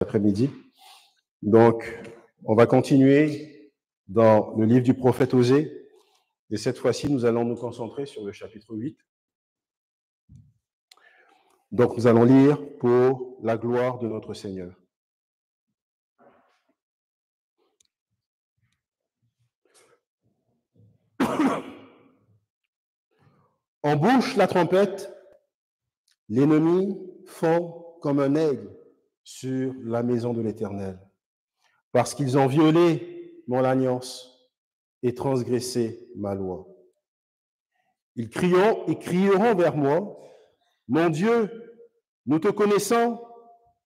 Après-midi. Donc, on va continuer dans le livre du prophète Osée. Et cette fois-ci, nous allons nous concentrer sur le chapitre 8. Donc, nous allons lire pour la gloire de notre Seigneur. En bouche la trompette, l'ennemi fond comme un aigle sur la maison de l'Éternel, parce qu'ils ont violé mon alliance et transgressé ma loi. Ils crieront vers moi, mon Dieu, nous te connaissons,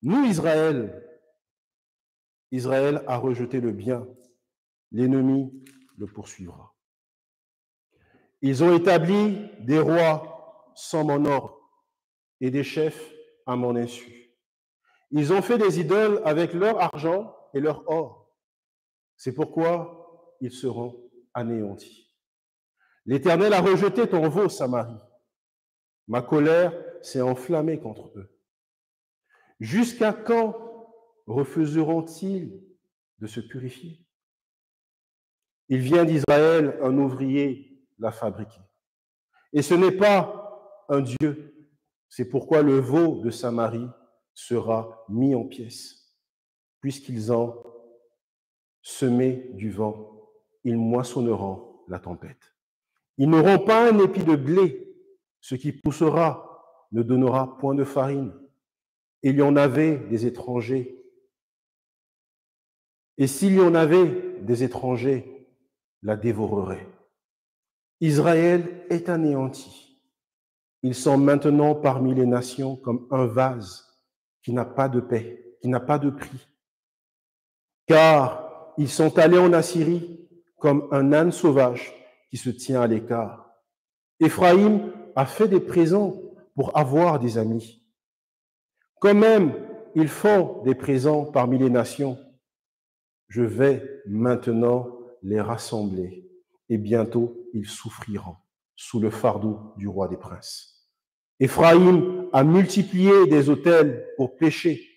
nous Israël. Israël a rejeté le bien, l'ennemi le poursuivra. Ils ont établi des rois sans mon ordre et des chefs à mon insu. Ils ont fait des idoles avec leur argent et leur or. C'est pourquoi ils seront anéantis. L'Éternel a rejeté ton veau, Samarie. Ma colère s'est enflammée contre eux. Jusqu'à quand refuseront-ils de se purifier? Il vient d'Israël, un ouvrier l'a fabriqué. Et ce n'est pas un Dieu. C'est pourquoi le veau de Samarie sera mis en pièces. Puisqu'ils ont semé du vent, ils moissonneront la tempête. Ils n'auront pas un épi de blé. Ce qui poussera ne donnera point de farine. Il y en avait des étrangers. Et s'il y en avait des étrangers, la dévoreraient. Israël est anéanti. Ils sont maintenant parmi les nations comme un vase qui n'a pas de paix, qui n'a pas de prix. Car ils sont allés en Assyrie comme un âne sauvage qui se tient à l'écart. Éphraïm a fait des présents pour avoir des amis. Quand même, ils font des présents parmi les nations. Je vais maintenant les rassembler et bientôt ils souffriront sous le fardeau du roi des princes. Éphraïm a multiplié des autels pour pécher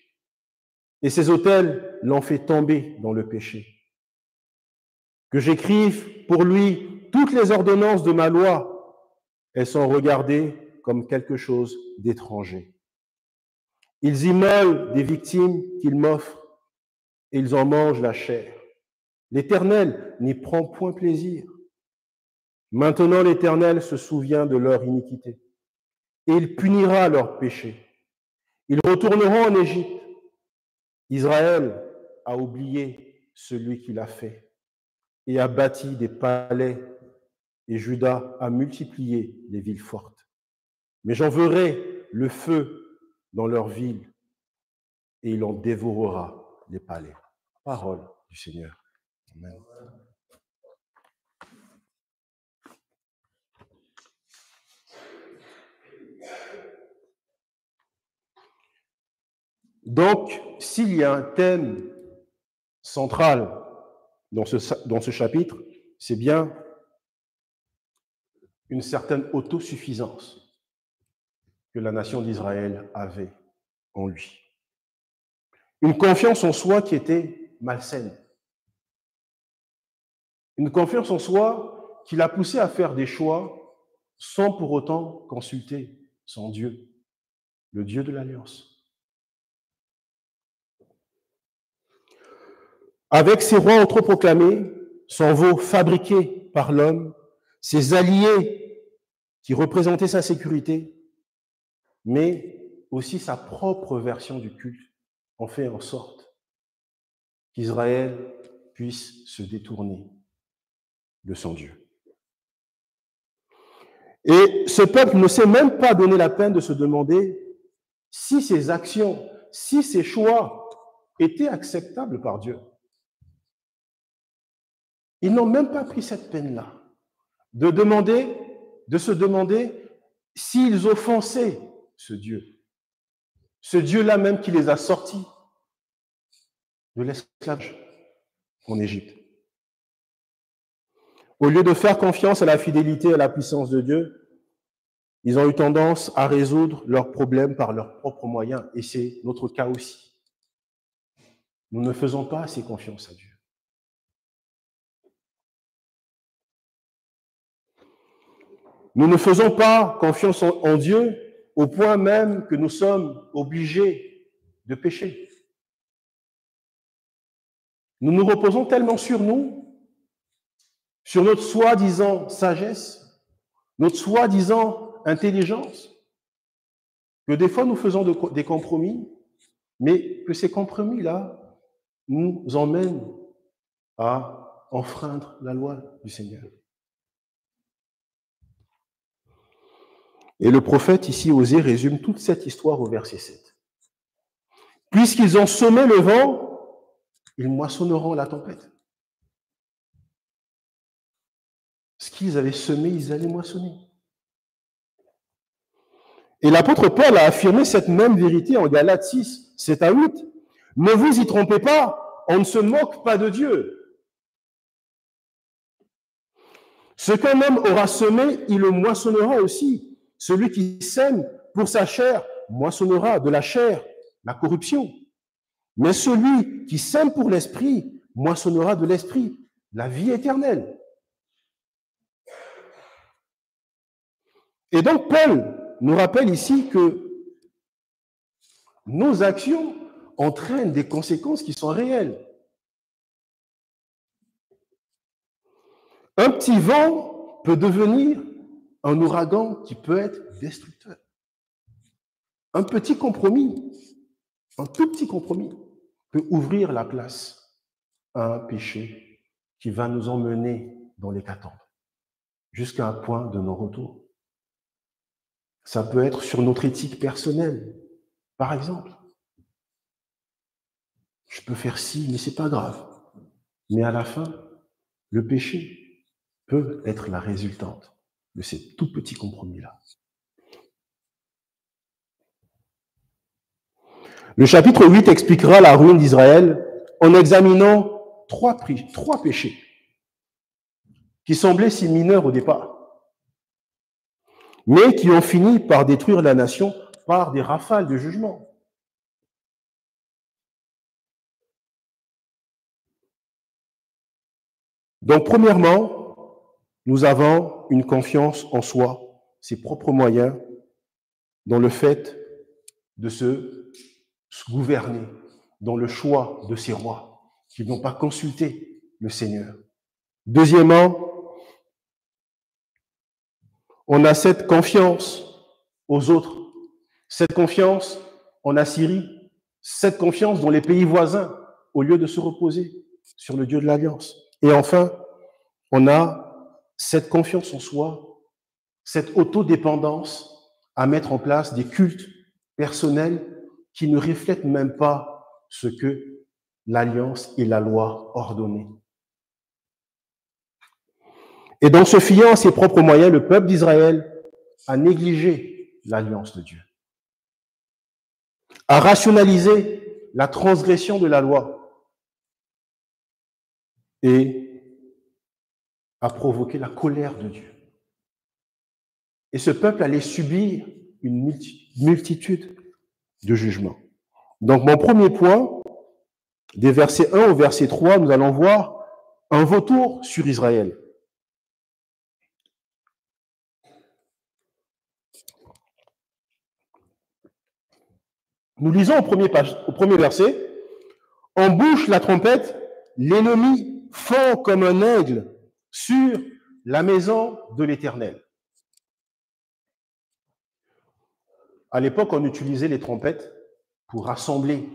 et ces autels l'ont fait tomber dans le péché. Que j'écrive pour lui toutes les ordonnances de ma loi, elles sont regardées comme quelque chose d'étranger. Ils immolent des victimes qu'ils m'offrent et ils en mangent la chair. L'Éternel n'y prend point plaisir. Maintenant, l'Éternel se souvient de leur iniquité et il punira leurs péchés. Ils retourneront en Égypte. Israël a oublié celui qui l'a fait et a bâti des palais et Juda a multiplié les villes fortes. Mais j'enverrai le feu dans leurs villes et il en dévorera les palais. Parole du Seigneur. Amen. Donc, s'il y a un thème central dans ce chapitre, c'est bien une certaine autosuffisance que la nation d'Israël avait en lui. Une confiance en soi qui était malsaine. Une confiance en soi qui l'a poussé à faire des choix sans pour autant consulter son Dieu, le Dieu de l'Alliance. Avec ses rois autoproclamés, son veau fabriqué par l'homme, ses alliés qui représentaient sa sécurité, mais aussi sa propre version du culte, ont fait en sorte qu'Israël puisse se détourner de son Dieu. Et ce peuple ne s'est même pas donné la peine de se demander si ses actions, si ses choix étaient acceptables par Dieu. Ils n'ont même pas pris cette peine-là de se demander s'ils offensaient ce Dieu-là même qui les a sortis de l'esclavage en Égypte. Au lieu de faire confiance à la fidélité et à la puissance de Dieu, ils ont eu tendance à résoudre leurs problèmes par leurs propres moyens, et c'est notre cas aussi. nous ne faisons pas assez confiance à Dieu. Nous ne faisons pas confiance en Dieu au point même que nous sommes obligés de pécher. Nous nous reposons tellement sur nous, sur notre soi-disant sagesse, notre soi-disant intelligence, que des fois nous faisons des compromis, mais que ces compromis-là nous emmènent à enfreindre la loi du Seigneur. Et le prophète ici, Osée, résume toute cette histoire au verset 7. Puisqu'ils ont semé le vent, ils moissonneront la tempête. Ce qu'ils avaient semé, ils allaient moissonner. Et l'apôtre Paul a affirmé cette même vérité en Galates 6, 7 à 8. Ne vous y trompez pas, on ne se moque pas de Dieu. Ce qu'un homme aura semé, il le moissonnera aussi. Celui qui sème pour sa chair moissonnera de la chair la corruption. Mais celui qui sème pour l'esprit moissonnera de l'esprit la vie éternelle. Et donc Paul nous rappelle ici que nos actions entraînent des conséquences qui sont réelles. Un petit vent peut devenir un ouragan qui peut être destructeur. Un petit compromis, un tout petit compromis peut ouvrir la place à un péché qui va nous emmener dans l'hécatombe, jusqu'à un point de non-retour. Ça peut être sur notre éthique personnelle, par exemple. Je peux faire ci, mais c'est pas grave. Mais à la fin, le péché peut être la résultante de ces tout petits compromis-là. Le chapitre 8 expliquera la ruine d'Israël en examinant trois péchés qui semblaient si mineurs au départ, mais qui ont fini par détruire la nation par des rafales de jugement. Donc, premièrement, nous avons une confiance en soi, ses propres moyens, dans le fait de se gouverner, dans le choix de ses rois, qui n'ont pas consulté le Seigneur. Deuxièmement, on a cette confiance aux autres, cette confiance en Assyrie, cette confiance dans les pays voisins, au lieu de se reposer sur le Dieu de l'Alliance. Et enfin, on a cette confiance en soi, cette autodépendance à mettre en place des cultes personnels qui ne reflètent même pas ce que l'Alliance et la loi ordonnaient. Et donc, se fiant à ses propres moyens, le peuple d'Israël a négligé l'Alliance de Dieu, a rationalisé la transgression de la loi et a provoqué la colère de Dieu. Et ce peuple allait subir une multitude de jugements. Donc, mon premier point, des versets 1 au verset 3, nous allons voir un vautour sur Israël. Nous lisons au premier verset, « En bouche la trompette, l'ennemi fond comme un aigle sur la maison de l'Éternel. » À l'époque, on utilisait les trompettes pour rassembler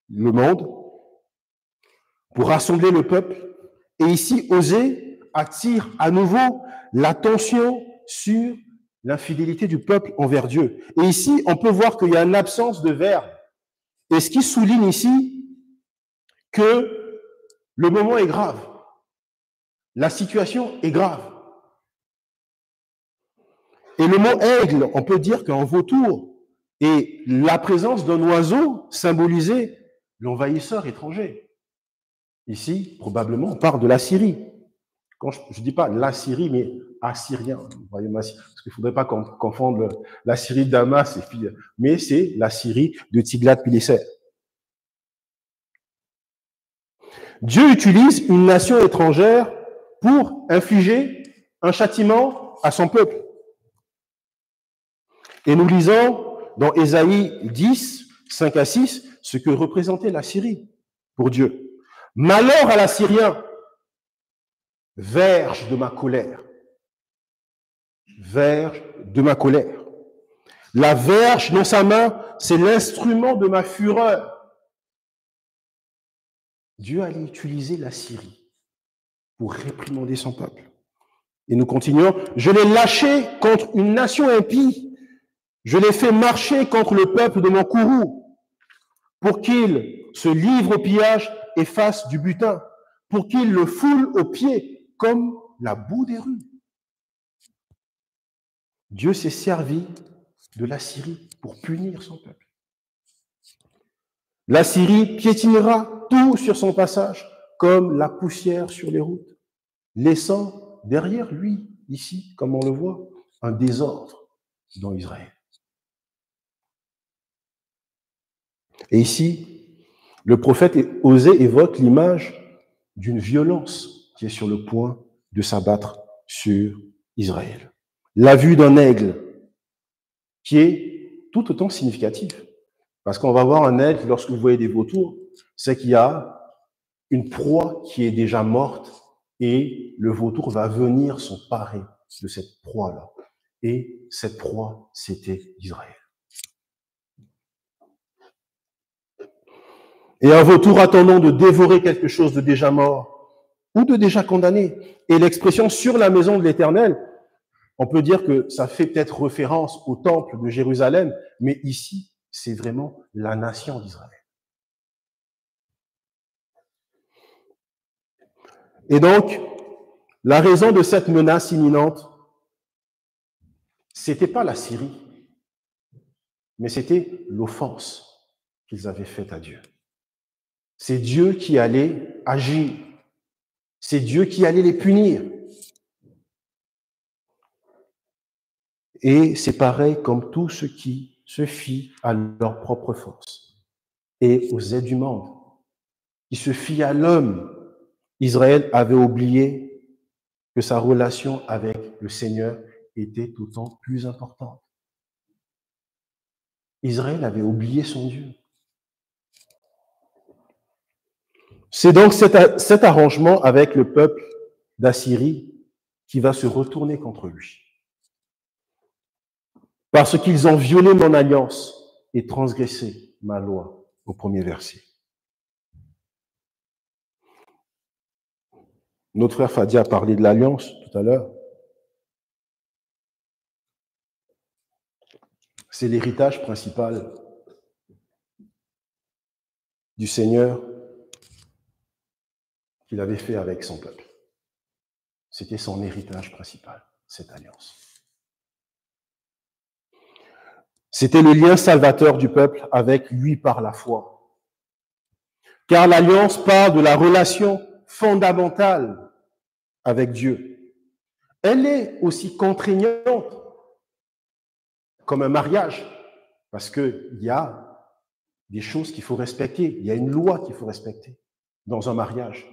le monde, pour rassembler le peuple. Et ici, Osée attire à nouveau l'attention sur l'infidélité du peuple envers Dieu. Et ici, on peut voir qu'il y a une absence de verbe. Et ce qui souligne ici que le moment est grave. La situation est grave. Et le mot aigle, on peut dire qu'un vautour et la présence d'un oiseau symbolisait l'envahisseur étranger. Ici, probablement, on parle de la Syrie. Quand je ne dis pas la Syrie, mais assyrien, parce qu'il ne faudrait pas confondre la Syrie de Damas, mais c'est la Syrie de Tiglath-Pileser. Dieu utilise une nation étrangère pour infliger un châtiment à son peuple. Et nous lisons dans Ésaïe 10, 5 à 6, ce que représentait la Syrie pour Dieu. Malheur à l'Assyrien, verge de ma colère. Verge de ma colère. La verge dans sa main, c'est l'instrument de ma fureur. Dieu allait utiliser la Syrie pour réprimander son peuple. Et nous continuons. Je l'ai lâché contre une nation impie. Je l'ai fait marcher contre le peuple de mon courroux pour qu'il se livre au pillage et fasse du butin, pour qu'il le foule aux pieds comme la boue des rues. Dieu s'est servi de la Syrie pour punir son peuple. La Syrie piétinera tout sur son passage, comme la poussière sur les routes, laissant derrière lui, ici, comme on le voit, un désordre dans Israël. Et ici, le prophète Osée évoque l'image d'une violence qui est sur le point de s'abattre sur Israël. La vue d'un aigle qui est tout autant significatif. Parce qu'on va voir un aigle, lorsque vous voyez des vautours, c'est qu'il y a une proie qui est déjà morte et le vautour va venir s'emparer de cette proie-là. Et cette proie, c'était Israël. Et un vautour attendant de dévorer quelque chose de déjà mort ou de déjà condamné. Et l'expression sur la maison de l'Éternel, on peut dire que ça fait peut-être référence au temple de Jérusalem, mais ici, c'est vraiment la nation d'Israël. Et donc, la raison de cette menace imminente, c'était pas la Syrie, mais c'était l'offense qu'ils avaient faite à Dieu. C'est Dieu qui allait agir. C'est Dieu qui allait les punir. Et c'est pareil comme tout ce qui se fit à leur propre force et aux aides du monde, qui se fit à l'homme. Israël avait oublié que sa relation avec le Seigneur était autant plus importante. Israël avait oublié son Dieu. C'est donc cet arrangement avec le peuple d'Assyrie qui va se retourner contre lui. Parce qu'ils ont violé mon alliance et transgressé ma loi, au premier verset. Notre frère Fadi a parlé de l'alliance tout à l'heure. C'est l'héritage principal du Seigneur qu'il avait fait avec son peuple. C'était son héritage principal, cette alliance. C'était le lien salvateur du peuple avec lui par la foi. Car l'alliance parle de la relation fondamentale avec Dieu. Elle est aussi contraignante comme un mariage, parce qu'il y a des choses qu'il faut respecter, il y a une loi qu'il faut respecter dans un mariage.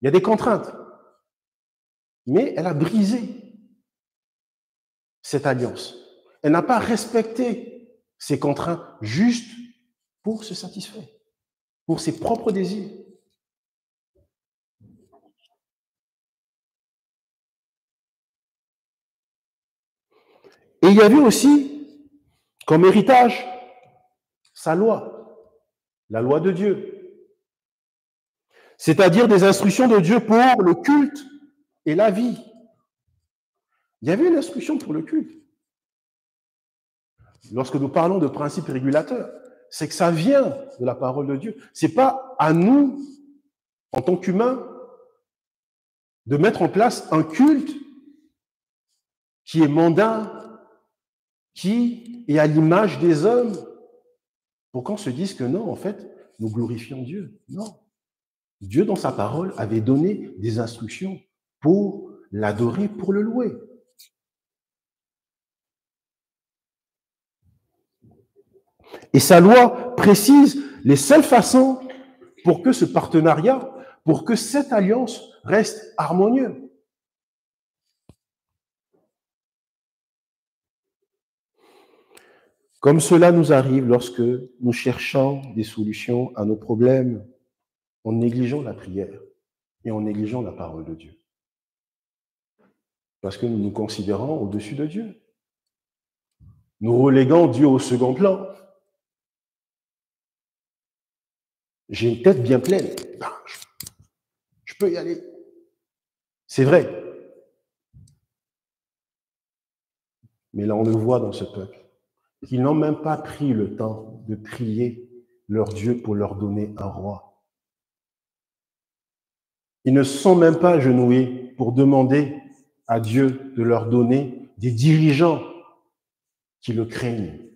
Il y a des contraintes. Mais elle a brisé cette alliance. Elle n'a pas respecté ces contraintes juste pour se satisfaire, pour ses propres désirs. Et il y avait aussi, comme héritage, sa loi, la loi de Dieu. C'est-à-dire des instructions de Dieu pour le culte et la vie. Il y avait une instruction pour le culte. Lorsque nous parlons de principes régulateurs, c'est que ça vient de la parole de Dieu. Ce n'est pas à nous, en tant qu'humains, de mettre en place un culte qui est mondain, qui est à l'image des hommes, pour qu'on se dise que non, en fait, nous glorifions Dieu. Non. Dieu, dans sa parole, avait donné des instructions pour l'adorer, pour le louer. Et sa loi précise les seules façons pour que ce partenariat pour que cette alliance reste harmonieuse. Comme cela nous arrive lorsque nous cherchons des solutions à nos problèmes en négligeant la prière et en négligeant la parole de Dieu. Parce que nous nous considérons au-dessus de Dieu. Nous reléguons Dieu au second plan. J'ai une tête bien pleine. Je peux y aller. C'est vrai. Mais là, on le voit dans ce peuple, qu'ils n'ont même pas pris le temps de prier leur Dieu pour leur donner un roi. Ils ne sont même pas agenouillés pour demander à Dieu de leur donner des dirigeants qui le craignent.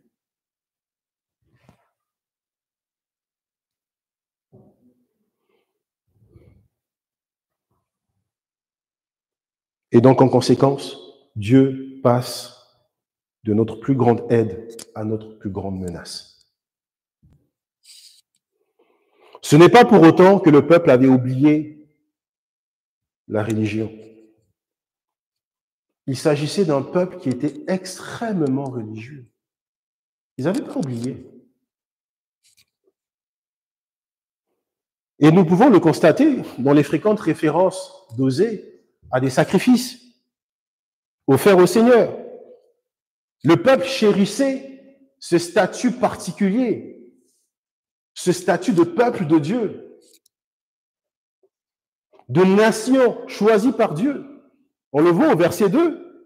Et donc, en conséquence, Dieu passe de notre plus grande aide à notre plus grande menace. Ce n'est pas pour autant que le peuple avait oublié la religion. Il s'agissait d'un peuple qui était extrêmement religieux. Ils n'avaient pas oublié. Et nous pouvons le constater dans les fréquentes références d'Osée à des sacrifices offerts au Seigneur. Le peuple chérissait ce statut particulier, ce statut de peuple de Dieu, de nation choisie par Dieu. On le voit au verset 2.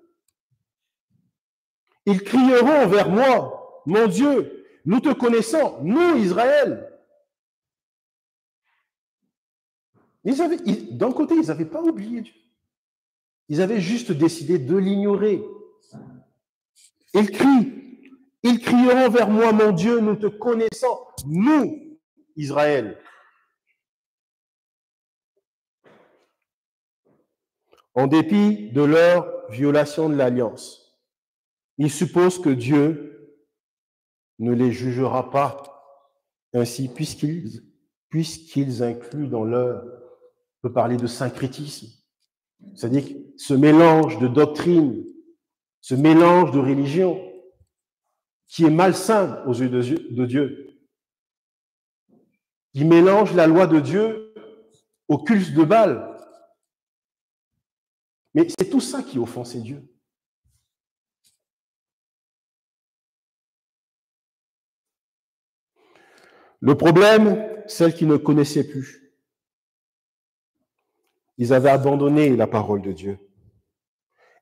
Ils crieront vers moi, mon Dieu, nous te connaissons, nous, Israël. D'un côté, ils n'avaient pas oublié Dieu. Ils avaient juste décidé de l'ignorer. Ils crieront vers moi, mon Dieu, nous te connaissons, nous, Israël. En dépit de leur violation de l'alliance, ils supposent que Dieu ne les jugera pas ainsi, puisqu'ils incluent dans leur, on peut parler de syncrétisme, c'est-à-dire ce mélange de doctrine, ce mélange de religion qui est malsain aux yeux de Dieu. Il mélange la loi de Dieu au culte de Baal. Mais c'est tout ça qui offensait Dieu. Le problème, celle qui ne connaissait plus. Ils avaient abandonné la parole de Dieu.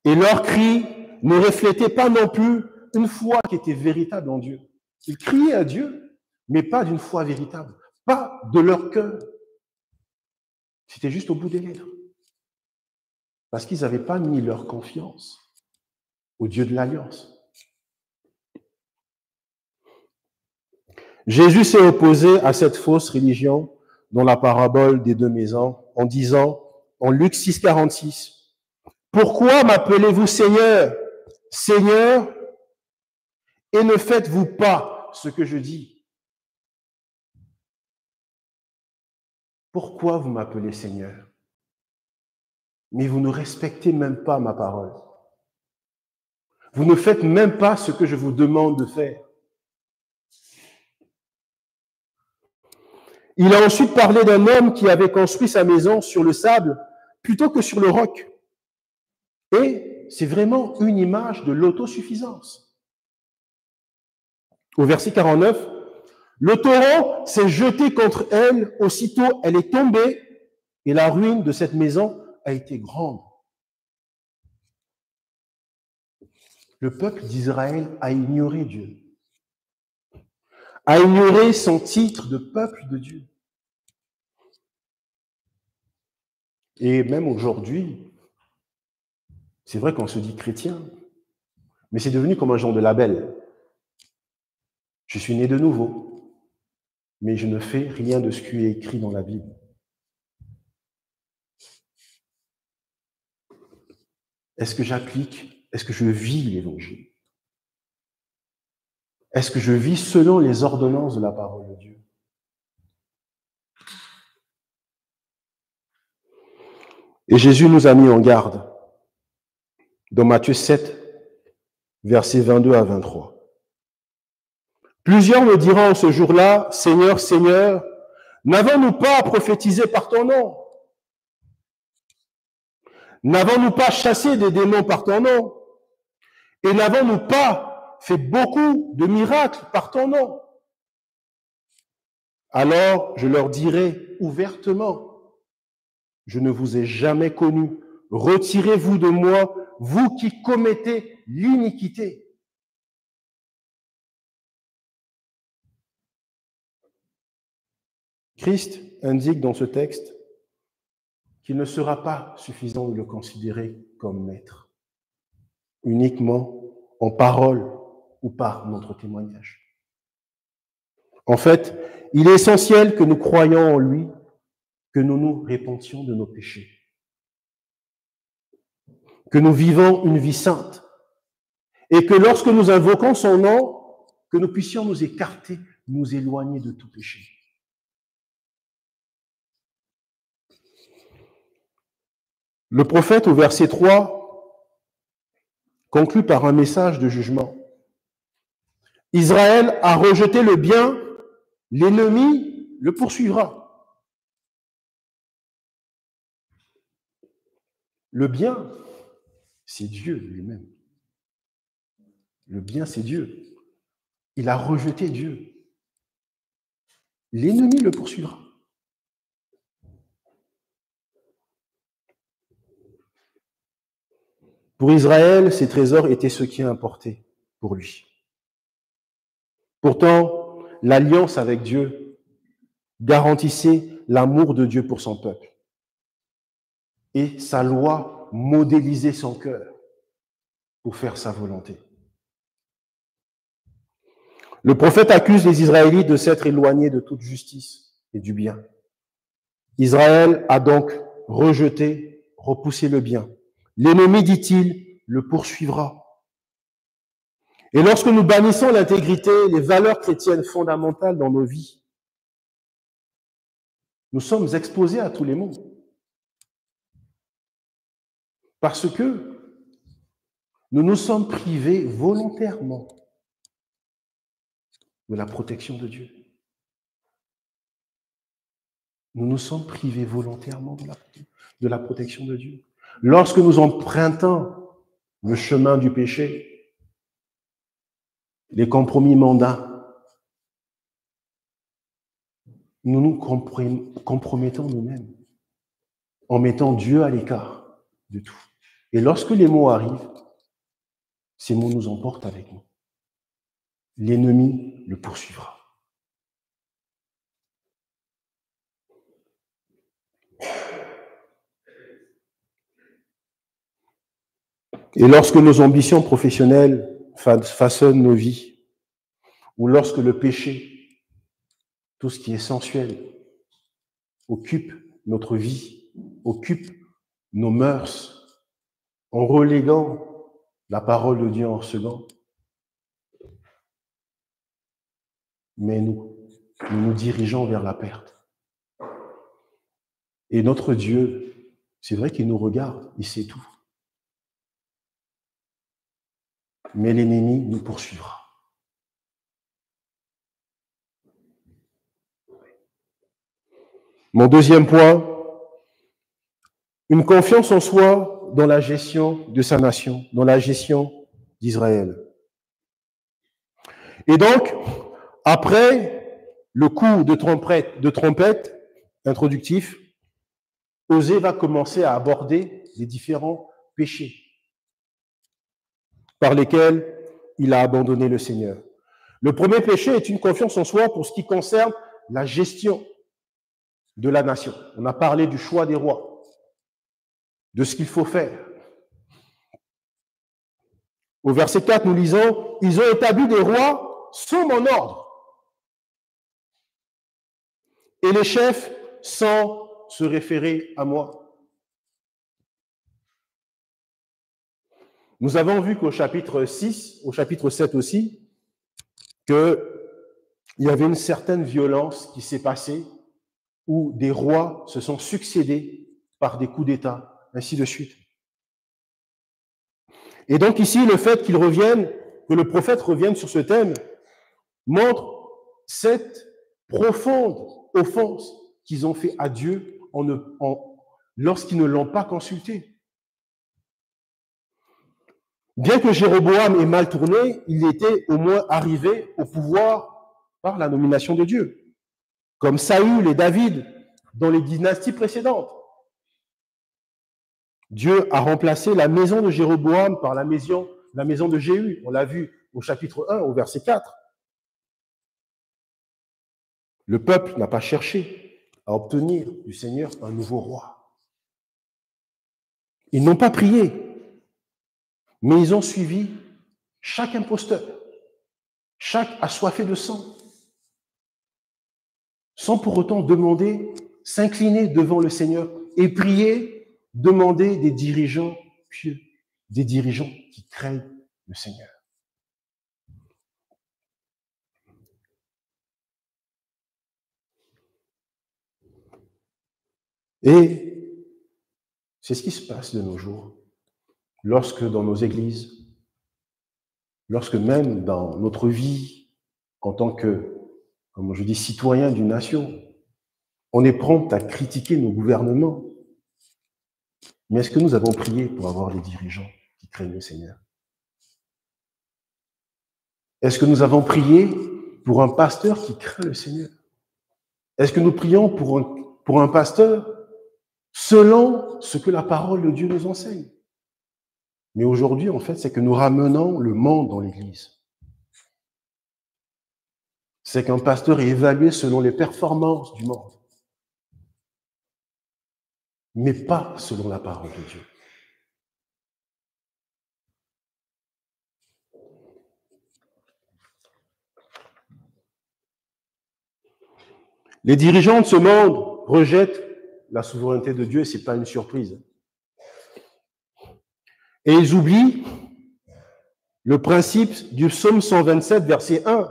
Et leur cri ne reflétait pas non plus une foi qui était véritable en Dieu. Ils criaient à Dieu, mais pas d'une foi véritable, pas de leur cœur. C'était juste au bout des lèvres. Parce qu'ils n'avaient pas mis leur confiance au Dieu de l'Alliance. Jésus s'est opposé à cette fausse religion dans la parabole des deux maisons en disant, en Luc 6, 46, « Pourquoi m'appelez-vous Seigneur, Seigneur, et ne faites-vous pas ce que je dis ?» Pourquoi vous m'appelez Seigneur? Mais vous ne respectez même pas ma parole. Vous ne faites même pas ce que je vous demande de faire. Il a ensuite parlé d'un homme qui avait construit sa maison sur le sable plutôt que sur le roc. Et c'est vraiment une image de l'autosuffisance. Au verset 49, le torrent s'est jeté contre elle, aussitôt elle est tombée et la ruine de cette maison a été grande. Le peuple d'Israël a ignoré Dieu, a ignoré son titre de peuple de Dieu. Et même aujourd'hui, c'est vrai qu'on se dit chrétien, mais c'est devenu comme un genre de label. Je suis né de nouveau, mais je ne fais rien de ce qui est écrit dans la Bible. Est-ce que j'applique, est-ce que je vis l'Évangile? Est-ce que je vis selon les ordonnances de la parole de Dieu? Et Jésus nous a mis en garde dans Matthieu 7, versets 22 à 23. Plusieurs me diront ce jour-là, Seigneur, Seigneur, n'avons-nous pas prophétisé par ton nom? N'avons-nous pas chassé des démons par ton nom? Et n'avons-nous pas fait beaucoup de miracles par ton nom? Alors je leur dirai ouvertement, je ne vous ai jamais connu. Retirez-vous de moi, vous qui commettez l'iniquité. Christ indique dans ce texte qu'il ne sera pas suffisant de le considérer comme maître, uniquement en parole ou par notre témoignage. En fait, il est essentiel que nous croyions en lui, que nous nous repentions de nos péchés, que nous vivons une vie sainte, et que lorsque nous invoquons son nom, que nous puissions nous écarter, nous éloigner de tout péché. Le prophète, au verset 3, conclut par un message de jugement. Israël a rejeté le bien, l'ennemi le poursuivra. Le bien, c'est Dieu lui-même. Le bien, c'est Dieu. Il a rejeté Dieu. L'ennemi le poursuivra. Pour Israël, ces trésors étaient ce qui importait pour lui. Pourtant, l'alliance avec Dieu garantissait l'amour de Dieu pour son peuple. Et sa loi modélisait son cœur pour faire sa volonté. Le prophète accuse les Israélites de s'être éloignés de toute justice et du bien. Israël a donc rejeté, repoussé le bien. L'ennemi, dit-il, le poursuivra. Et lorsque nous bannissons l'intégrité, les valeurs chrétiennes fondamentales dans nos vies, nous sommes exposés à tous les maux. Parce que nous nous sommes privés volontairement de la protection de Dieu. Nous nous sommes privés volontairement de la protection de Dieu. Lorsque nous empruntons le chemin du péché, les compromis mondains, nous nous compromettons nous-mêmes en mettant Dieu à l'écart de tout. Et lorsque les maux arrivent, ces maux nous emportent avec nous. L'ennemi le poursuivra. Et lorsque nos ambitions professionnelles façonnent nos vies, ou lorsque le péché, tout ce qui est sensuel, occupe notre vie, occupe nos mœurs, en reléguant la parole de Dieu en second, mais nous nous dirigeons vers la perte. Et notre Dieu, c'est vrai qu'il nous regarde, il sait tout. Mais l'ennemi nous poursuivra. Mon deuxième point, une confiance en soi dans la gestion de sa nation, dans la gestion d'Israël. Et donc, après le coup de trompette introductif, Osée va commencer à aborder les différents péchés par lesquels il a abandonné le Seigneur. Le premier péché est une confiance en soi pour ce qui concerne la gestion de la nation. On a parlé du choix des rois, de ce qu'il faut faire. Au verset 4, nous lisons « Ils ont établi des rois sans mon ordre, et les chefs sans se référer à moi. » Nous avons vu qu'au chapitre 6, au chapitre 7 aussi, qu'il y avait une certaine violence qui s'est passée où des rois se sont succédés par des coups d'État ainsi de suite. Et donc ici, le fait qu'il revienne, que le prophète revienne sur ce thème, montre cette profonde offense qu'ils ont fait à Dieu lorsqu'ils ne l'ont pas consulté. Bien que Jéroboam ait mal tourné, il était au moins arrivé au pouvoir par la nomination de Dieu, comme Saül et David dans les dynasties précédentes. Dieu a remplacé la maison de Jéroboam par la maison de Jéhu. On l'a vu au chapitre 1, au verset 4. Le peuple n'a pas cherché à obtenir du Seigneur un nouveau roi. Ils n'ont pas prié, mais ils ont suivi chaque imposteur, chaque assoiffé de sang, sans pour autant demander, s'incliner devant le Seigneur et prier, demander des dirigeants pieux, des dirigeants qui craignent le Seigneur. Et c'est ce qui se passe de nos jours, lorsque dans nos églises, lorsque même dans notre vie, en tant que, comme je dis, citoyen d'une nation, on est prompt à critiquer nos gouvernements. Mais est-ce que nous avons prié pour avoir les dirigeants qui craignent le Seigneur? Est-ce que nous avons prié pour un pasteur qui craint le Seigneur? Est-ce que nous prions pour un pasteur selon ce que la parole de Dieu nous enseigne? Mais aujourd'hui, en fait, c'est que nous ramenons le monde dans l'Église. C'est qu'un pasteur est évalué selon les performances du monde, mais pas selon la parole de Dieu. Les dirigeants de ce monde rejettent la souveraineté de Dieu, et ce n'est pas une surprise. Et ils oublient le principe du psaume 127, verset 1.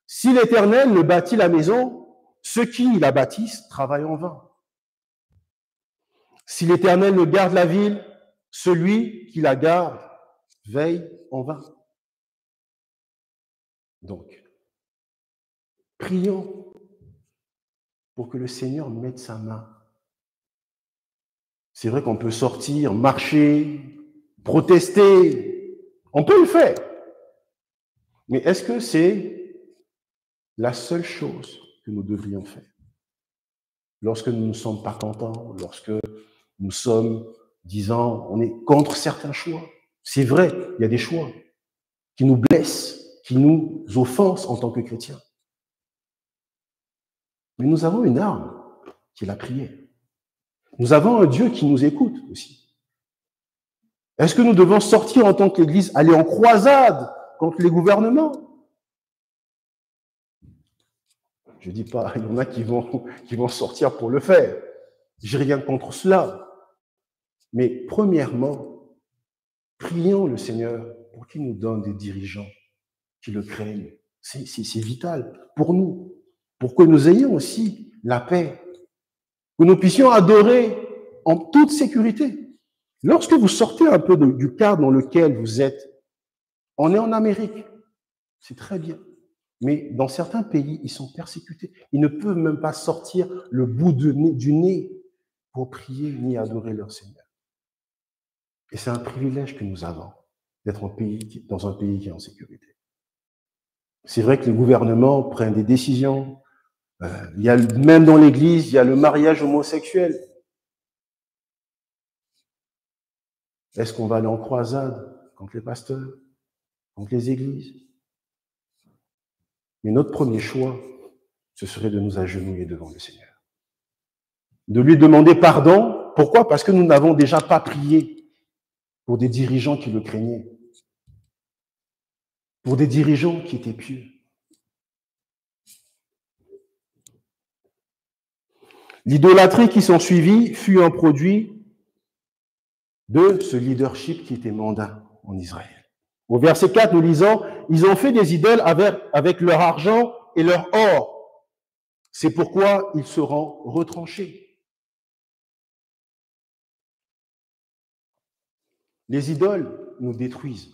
Si l'Éternel ne bâtit la maison, ceux qui la bâtissent travaillent en vain. Si l'Éternel ne garde la ville, celui qui la garde veille en vain. Donc, prions pour que le Seigneur mette sa main. C'est vrai qu'on peut sortir, marcher, protester, on peut le faire. Mais est-ce que c'est la seule chose que nous devrions faire? Lorsque nous ne sommes pas contents, lorsque nous sommes, disant, on est contre certains choix. C'est vrai, il y a des choix qui nous blessent, qui nous offensent en tant que chrétiens. Mais nous avons une arme qui est la prière. Nous avons un Dieu qui nous écoute aussi. Est-ce que nous devons sortir en tant qu'Église, aller en croisade contre les gouvernements? Je ne dis pas, il y en a qui vont sortir pour le faire. Je n'ai rien contre cela. Mais premièrement, prions le Seigneur pour qu'il nous donne des dirigeants qui le craignent. C'est vital pour nous, pour que nous ayons aussi la paix, que nous puissions adorer en toute sécurité. Lorsque vous sortez un peu du cadre dans lequel vous êtes, on est en Amérique, c'est très bien. Mais dans certains pays, ils sont persécutés. Ils ne peuvent même pas sortir le bout du nez pour prier ni adorer leur Seigneur. Et c'est un privilège que nous avons d'être dans un pays qui est en sécurité. C'est vrai que les gouvernements prennent des décisions. Il y a, même dans l'Église, il y a le mariage homosexuel. Est-ce qu'on va aller en croisade contre les pasteurs, contre les églises? Mais notre premier choix, ce serait de nous agenouiller devant le Seigneur. De lui demander pardon. Pourquoi? Parce que nous n'avons déjà pas prié pour des dirigeants qui le craignaient, pour des dirigeants qui étaient pieux. L'idolâtrie qui s'en suivit fut un produit de ce leadership qui était mondain en Israël. Au verset 4, nous lisons, « Ils ont fait des idoles avec leur argent et leur or. C'est pourquoi ils seront retranchés. » Les idoles nous détruisent.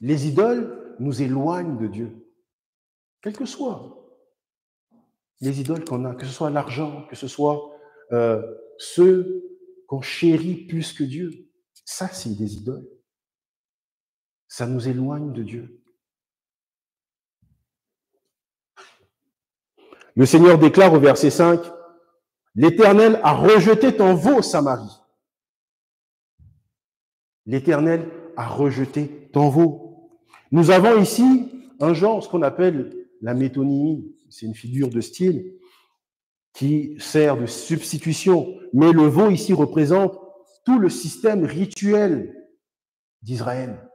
Les idoles nous éloignent de Dieu. Quels que soient les idoles qu'on a, que ce soit l'argent, que ce soit ceux qu'on chérit plus que Dieu. Ça, c'est des idoles. Ça nous éloigne de Dieu. Le Seigneur déclare au verset 5, « L'Éternel a rejeté ton veau, Samarie. » L'Éternel a rejeté ton veau. Nous avons ici un genre, ce qu'on appelle la métonymie. C'est une figure de style qui sert de substitution. Mais le veau ici représente tout le système rituel d'Israël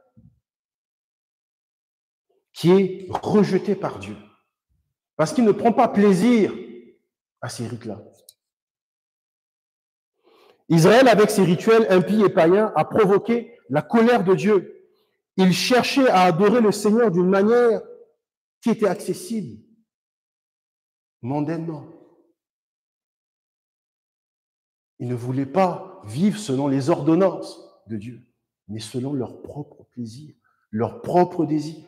qui est rejeté par Dieu. Parce qu'il ne prend pas plaisir à ces rites-là. Israël, avec ses rituels impies et païens, a provoqué la colère de Dieu. Il cherchait à adorer le Seigneur d'une manière qui était accessible, mondainement. Ils ne voulaient pas vivre selon les ordonnances de Dieu, mais selon leur propre plaisir, leur propre désir.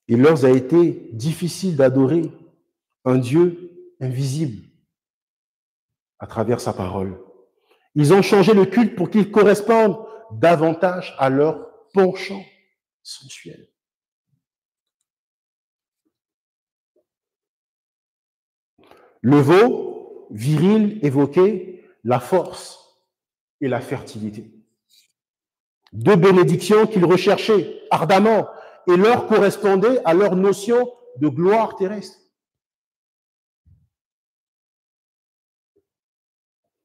Il leur a été difficile d'adorer un Dieu invisible à travers sa parole. Ils ont changé le culte pour qu'il corresponde davantage à leur penchant sensuel. Le veau viril évoquait la force et la fertilité. Deux bénédictions qu'ils recherchaient ardemment et leur correspondaient à leur notion de gloire terrestre.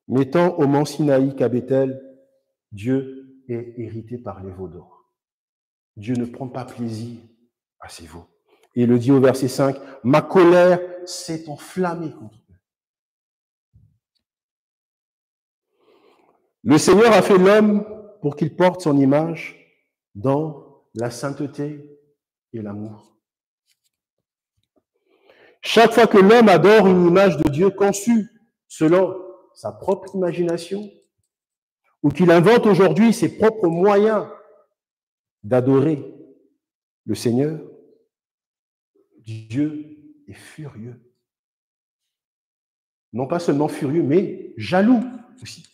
Mais tant au mont Sinaï qu'à Bethel, Dieu est hérité par les veaux d'or. Dieu ne prend pas plaisir à ces veaux. Et il le dit au verset 5, « Ma colère s'est enflammée contre eux. » Le Seigneur a fait l'homme pour qu'il porte son image dans la sainteté et l'amour. Chaque fois que l'homme adore une image de Dieu conçue selon sa propre imagination, ou qu'il invente aujourd'hui ses propres moyens d'adorer le Seigneur, Dieu est furieux. Non pas seulement furieux, mais jaloux aussi.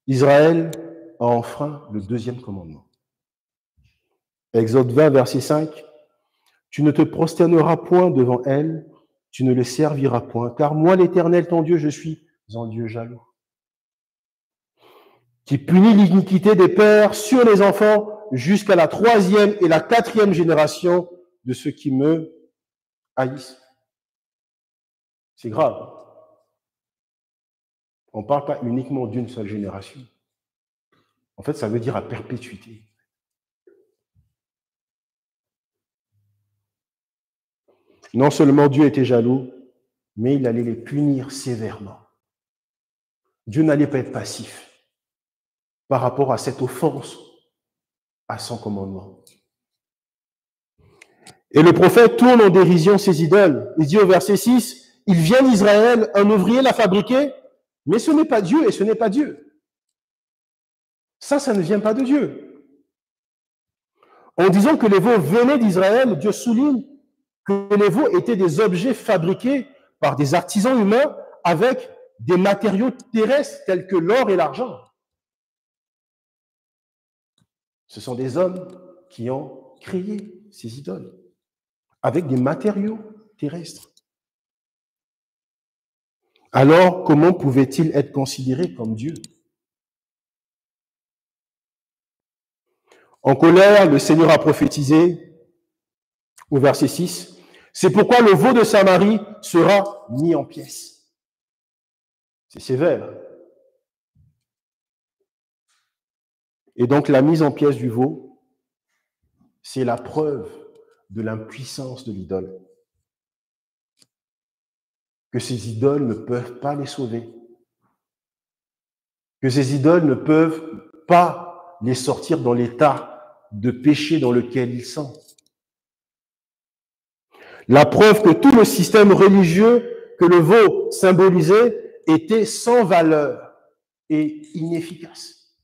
Israël a enfreint le deuxième commandement. Exode 20, verset 5, « Tu ne te prosterneras point devant elle, tu ne les serviras point, car moi, l'Éternel, ton Dieu, je suis un Dieu jaloux, qui punit l'iniquité des pères sur les enfants jusqu'à la 3e et la 4e génération de ceux qui me haïssent. » C'est grave. On ne parle pas uniquement d'une seule génération. En fait, ça veut dire à perpétuité. Non seulement Dieu était jaloux, mais il allait les punir sévèrement. Dieu n'allait pas être passif par rapport à cette offense à son commandement. Et le prophète tourne en dérision ses idoles. Il dit au verset 6, « Il vient d'Israël, un ouvrier l'a fabriqué, mais ce n'est pas Dieu et ce n'est pas Dieu. » Ça ne vient pas de Dieu. En disant que les veaux venaient d'Israël, Dieu souligne que les veaux étaient des objets fabriqués par des artisans humains avec des matériaux terrestres tels que l'or et l'argent. Ce sont des hommes qui ont créé ces idoles avec des matériaux terrestres. Alors, comment pouvaient-ils être considérés comme Dieu? En colère, le Seigneur a prophétisé au verset 6, « C'est pourquoi le veau de Samarie sera mis en pièces. » C'est sévère. Et donc, la mise en pièces du veau, c'est la preuve de l'impuissance de l'idole. Que ces idoles ne peuvent pas les sauver. Que ces idoles ne peuvent pas les sortir dans l'état de péché dans lequel ils sont. La preuve que tout le système religieux que le veau symbolisait était sans valeur et inefficace.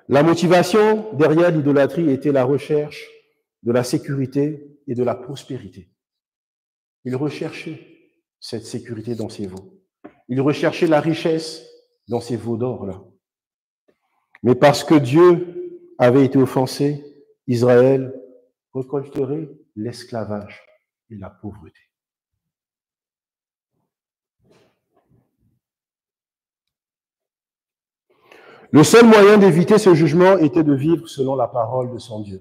La motivation derrière l'idolâtrie était la recherche de la sécurité et de la prospérité. Il recherchait cette sécurité dans ses veaux. Il recherchait la richesse dans ces veaux d'or-là. Mais parce que Dieu avait été offensé, Israël récolterait l'esclavage et la pauvreté. Le seul moyen d'éviter ce jugement était de vivre selon la parole de son Dieu.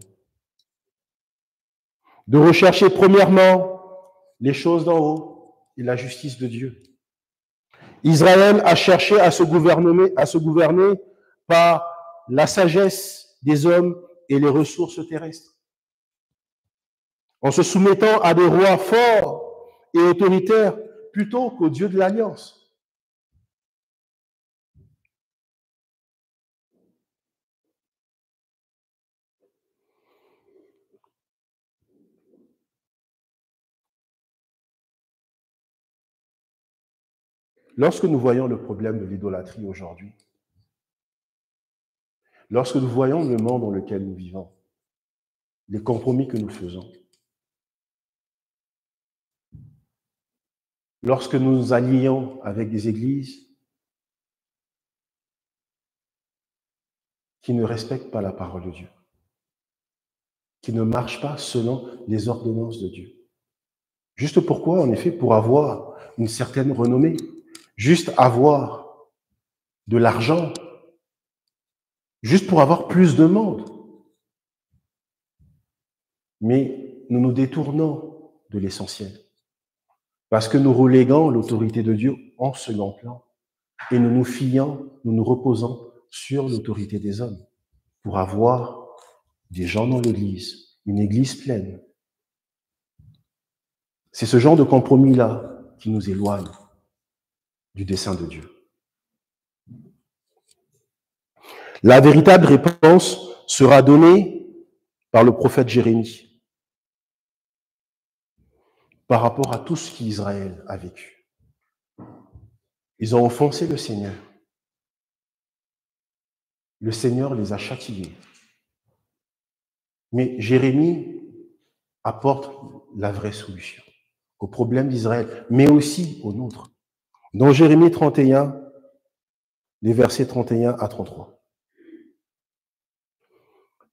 De rechercher premièrement les choses d'en haut et la justice de Dieu. Israël a cherché à se gouverner par la sagesse des hommes et les ressources terrestres, en se soumettant à des rois forts et autoritaires plutôt qu'au Dieu de l'Alliance. Lorsque nous voyons le problème de l'idolâtrie aujourd'hui, lorsque nous voyons le monde dans lequel nous vivons, les compromis que nous faisons, lorsque nous nous allions avec des églises qui ne respectent pas la parole de Dieu, qui ne marchent pas selon les ordonnances de Dieu. Juste pourquoi? En effet, pour avoir une certaine renommée, juste avoir de l'argent, juste pour avoir plus de monde. Mais nous nous détournons de l'essentiel, parce que nous reléguons l'autorité de Dieu en second plan, et nous nous fions, nous nous reposons sur l'autorité des hommes, pour avoir des gens dans l'église, une église pleine. C'est ce genre de compromis-là qui nous éloigne du dessein de Dieu. La véritable réponse sera donnée par le prophète Jérémie par rapport à tout ce qu'Israël a vécu. Ils ont offensé le Seigneur. Le Seigneur les a châtiés. Mais Jérémie apporte la vraie solution au problème d'Israël, mais aussi au nôtre. Dans Jérémie 31, les versets 31 à 33.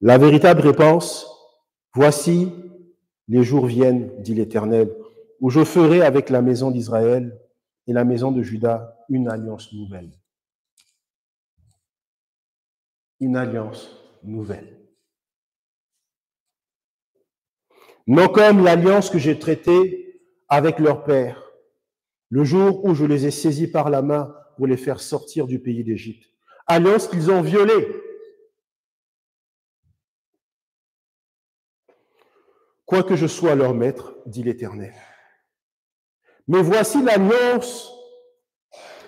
La véritable réponse, voici, les jours viennent, dit l'Éternel, où je ferai avec la maison d'Israël et la maison de Juda une alliance nouvelle. Une alliance nouvelle. Non comme l'alliance que j'ai traitée avec leur père, le jour où je les ai saisis par la main pour les faire sortir du pays d'Égypte. Alliance qu'ils ont violée. Quoique je sois leur maître, dit l'Éternel. Mais voici l'alliance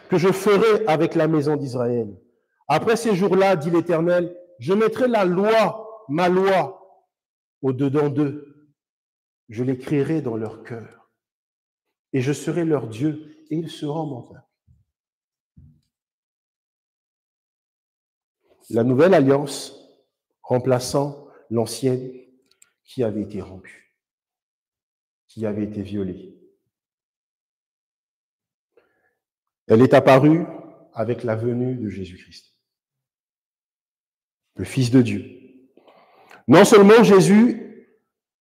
que je ferai avec la maison d'Israël. Après ces jours-là, dit l'Éternel, je mettrai la loi, ma loi, au-dedans d'eux. Je l'écrirai dans leur cœur. Et je serai leur Dieu, et ils seront mon peuple. La nouvelle alliance remplaçant l'ancienne qui avait été rompue, qui avait été violée. Elle est apparue avec la venue de Jésus-Christ, le Fils de Dieu. Non seulement Jésus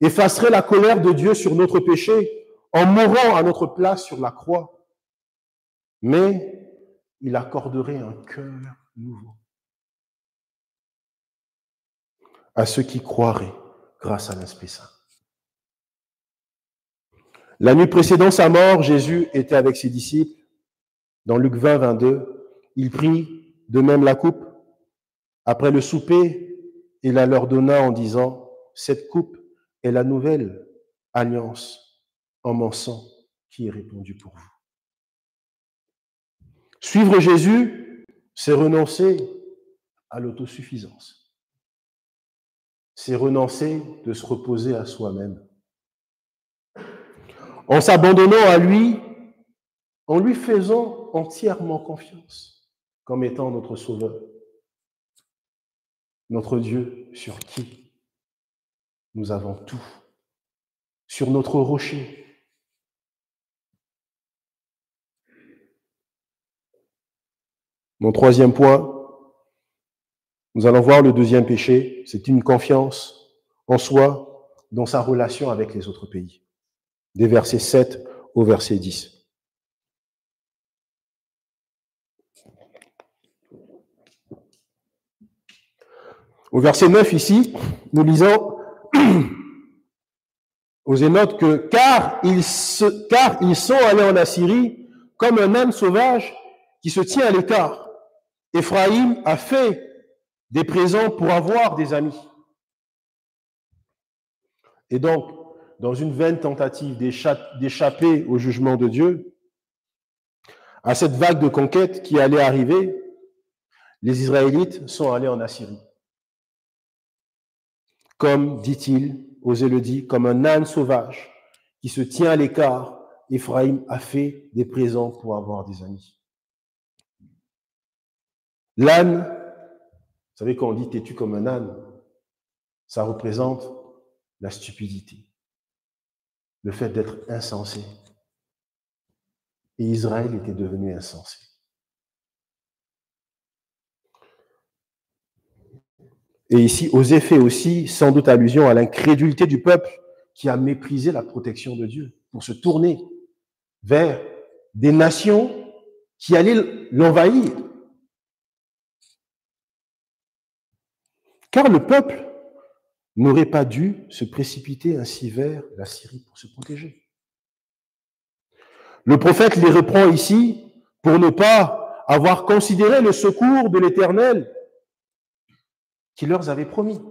effacerait la colère de Dieu sur notre péché en mourant à notre place sur la croix, mais il accorderait un cœur nouveau à ceux qui croiraient grâce à l'Esprit Saint. La nuit précédant sa mort, Jésus était avec ses disciples. Dans Luc 20, 22, il prit de même la coupe après le souper et la leur donna en disant, cette coupe est la nouvelle alliance en mon sang qui est répandue pour vous. Suivre Jésus, c'est renoncer à l'autosuffisance. c'est renoncer de se reposer à soi-même. En s'abandonnant à lui, en lui faisant entièrement confiance comme étant notre Sauveur, notre Dieu sur qui nous avons tout, sur notre rocher. Mon troisième point, nous allons voir le deuxième péché, c'est une confiance en soi dans sa relation avec les autres pays. Des versets 7 au verset 10. Au verset 9 ici, nous lisons aux Zénotes que car ils sont allés en Assyrie comme un âne sauvage qui se tient à l'écart. Éphraïm a fait des présents pour avoir des amis. Et donc, dans une vaine tentative d'échapper au jugement de Dieu, à cette vague de conquête qui allait arriver, les Israélites sont allés en Assyrie. Comme, dit-il, Osée le dit, comme un âne sauvage qui se tient à l'écart, Éphraïm a fait des présents pour avoir des amis. L'âne, vous savez, quand on dit têtu comme un âne, ça représente la stupidité, le fait d'être insensé. Et Israël était devenu insensé. Et ici, Osée fait aussi sans doute allusion à l'incrédulité du peuple qui a méprisé la protection de Dieu pour se tourner vers des nations qui allaient l'envahir. Car le peuple n'aurait pas dû se précipiter ainsi vers la Syrie pour se protéger. Le prophète les reprend ici pour ne pas avoir considéré le secours de l'Éternel qu'il leur avait promis.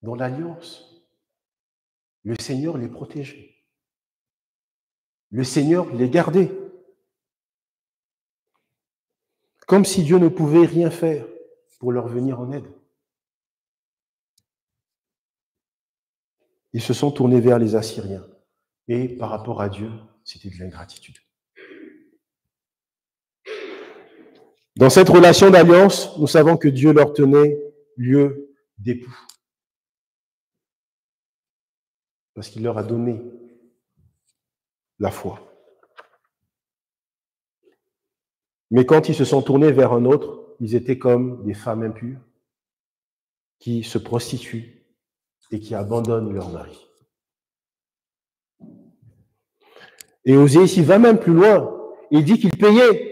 Dans l'alliance, le Seigneur les protégeait. Le Seigneur les gardait. Comme si Dieu ne pouvait rien faire pour leur venir en aide. Ils se sont tournés vers les Assyriens. Et par rapport à Dieu, c'était de l'ingratitude. Dans cette relation d'alliance, nous savons que Dieu leur tenait lieu d'époux. Parce qu'il leur a donné la foi. Mais quand ils se sont tournés vers un autre, ils étaient comme des femmes impures qui se prostituent et qui abandonnent leur mari. Et Osée ici va même plus loin. Il dit qu'il payait.